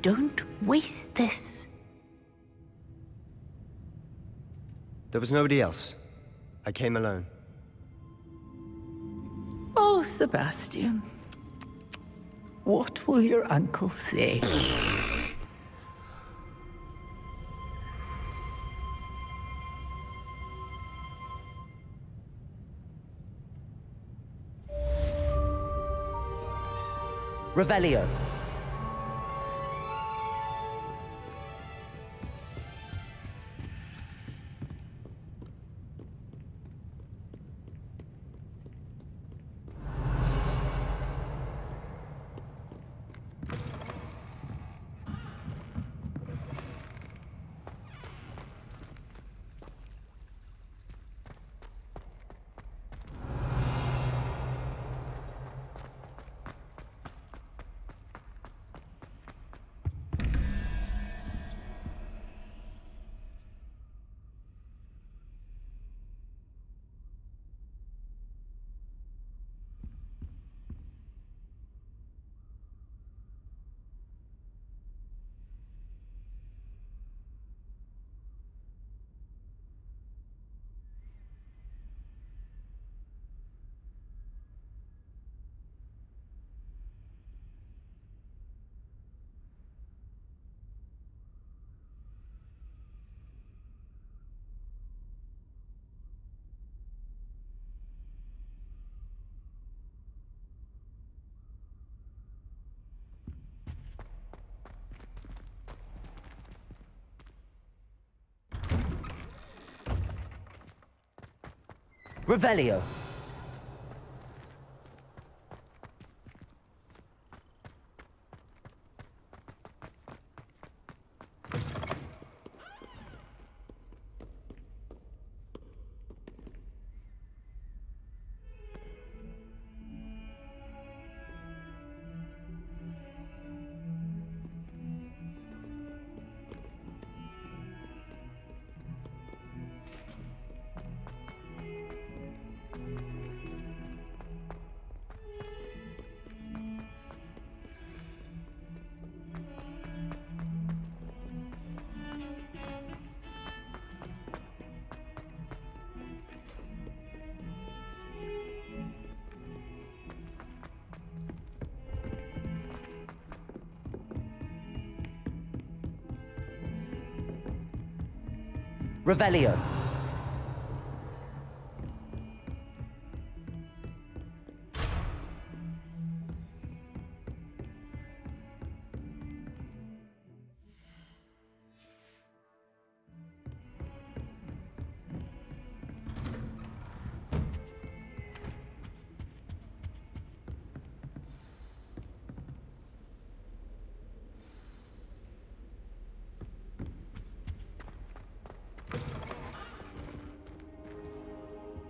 Don't waste this. There was nobody else. I came alone. Oh, Sebastian. What will your uncle say? Revelio. Revelio. Revelio.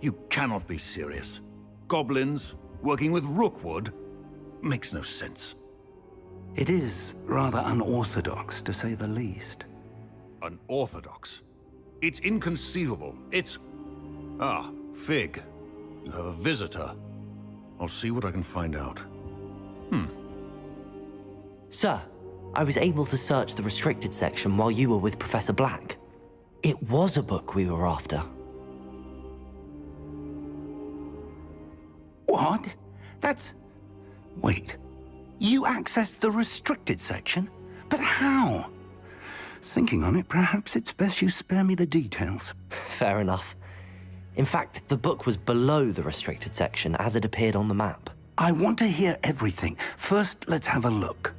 You cannot be serious. Goblins working with Rookwood? Makes no sense. It is rather unorthodox, to say the least. Unorthodox? It's inconceivable. It's... Ah, Fig. You have a visitor. I'll see what I can find out. Sir, I was able to search the restricted section while you were with Professor Black. It was a book we were after. What? That's... Wait. You accessed the restricted section? But how? Thinking on it, perhaps it's best you spare me the details. Fair enough. In fact, the book was below the restricted section as it appeared on the map. I want to hear everything. First, let's have a look.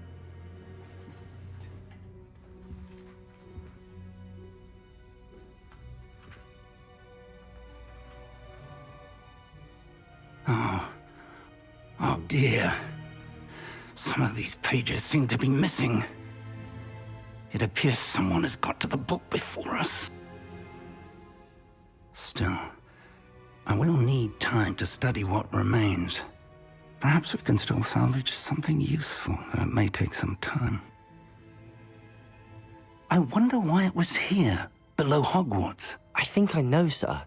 Oh dear. Some of these pages seem to be missing. It appears someone has got to the book before us. Still, I will need time to study what remains. Perhaps we can still salvage something useful, though it may take some time. I wonder why it was here, below Hogwarts. I think I know, sir.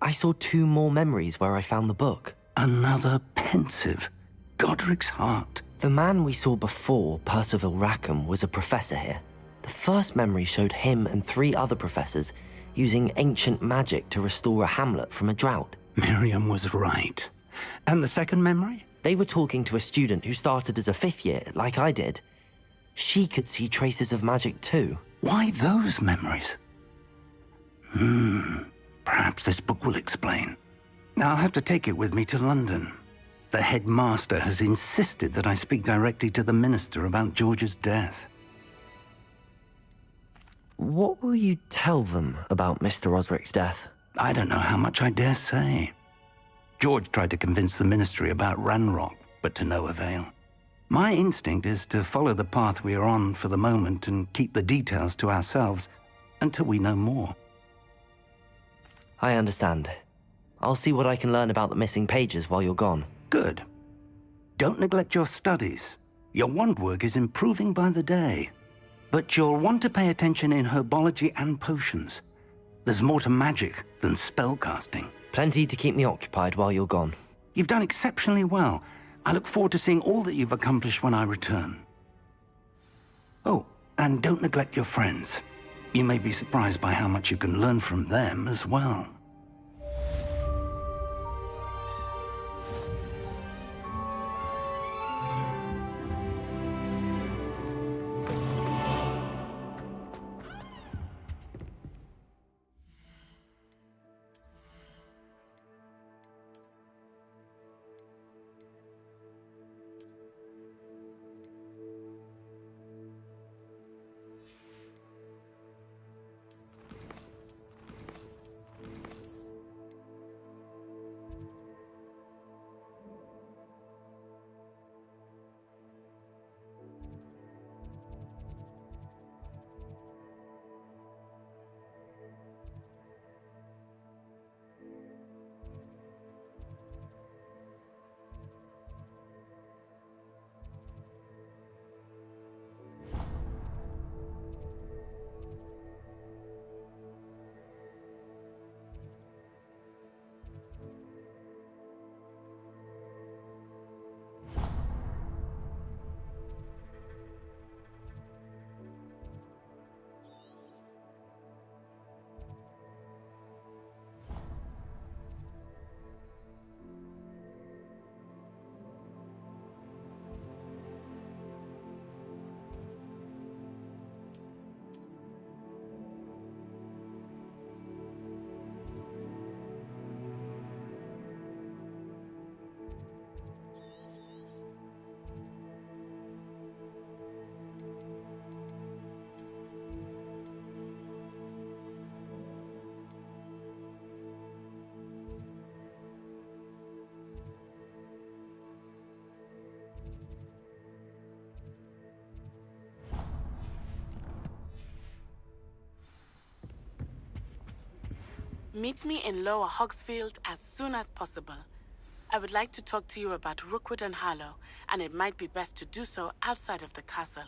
I saw 2 more memories where I found the book. Another pensive. Godric's heart. The man we saw before, Percival Rackham, was a professor here. The first memory showed him and 3 other professors using ancient magic to restore a hamlet from a drought. Miriam was right. And the second memory? They were talking to a student who started as a 5th year, like I did. She could see traces of magic too. Why those memories? Perhaps this book will explain. I'll have to take it with me to London. The headmaster has insisted that I speak directly to the minister about George's death. What will you tell them about Mr. Osric's death? I don't know how much I dare say. George tried to convince the ministry about Ranrock, but to no avail. My instinct is to follow the path we are on for the moment and keep the details to ourselves until we know more. I understand. I'll see what I can learn about the missing pages while you're gone. Good. Don't neglect your studies. Your wand work is improving by the day. But you'll want to pay attention in herbology and potions. There's more to magic than spellcasting. Plenty to keep me occupied while you're gone. You've done exceptionally well. I look forward to seeing all that you've accomplished when I return. Oh, and don't neglect your friends. You may be surprised by how much you can learn from them as well. Meet me in Lower Hogsfield as soon as possible. I would like to talk to you about Rookwood and Harlow, and it might be best to do so outside of the castle.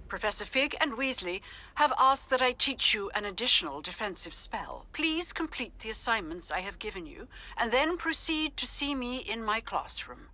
Professor Fig and Weasley have asked that I teach you an additional defensive spell. Please complete the assignments I have given you, and then proceed to see me in my classroom.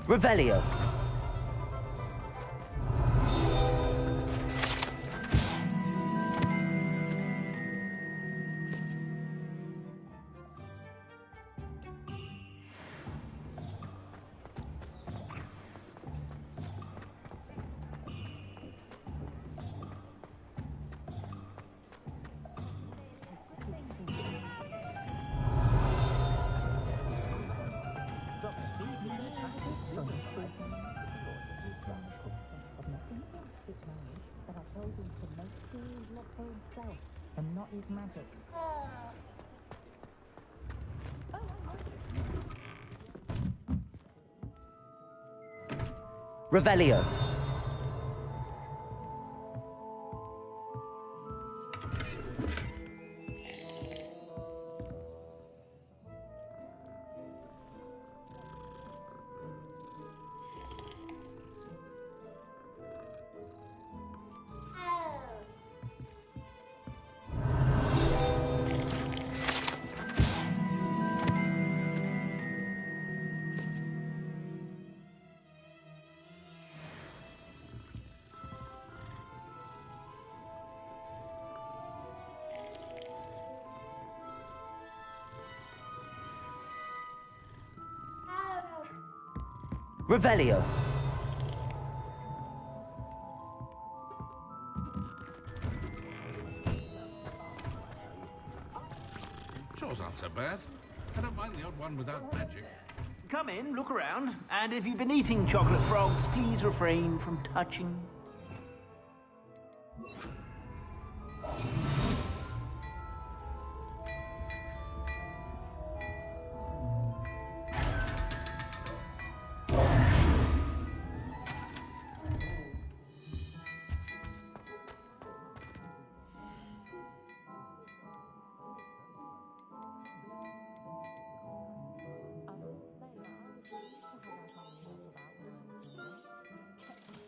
Revelio. And not his magic. Revelio. Revelio. Chores aren't so bad. I don't mind the odd one without magic. Come in, look around, and if you've been eating chocolate frogs, please refrain from touching.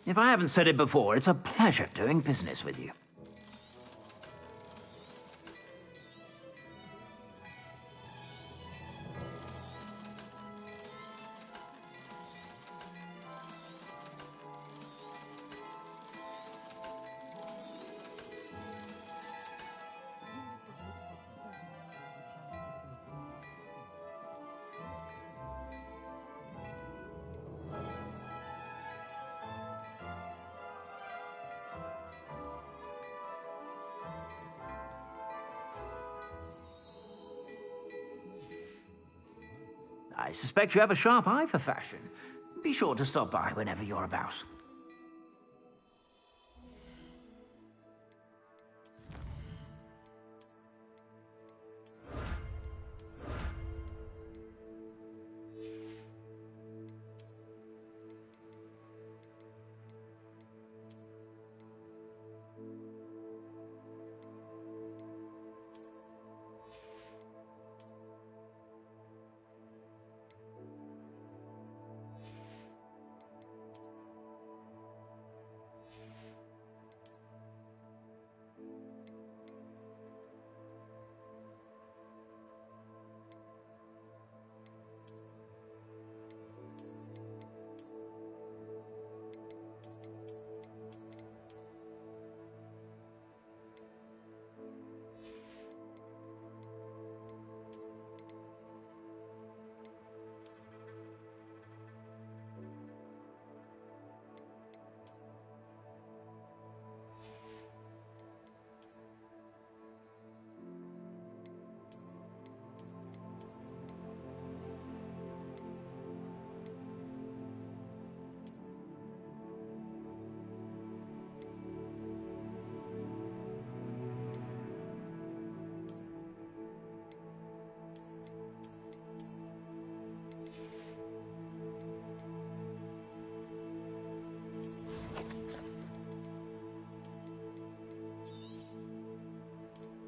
If I haven't said it before, it's a pleasure doing business with you. I suspect you have a sharp eye for fashion. Be sure to stop by whenever you're about.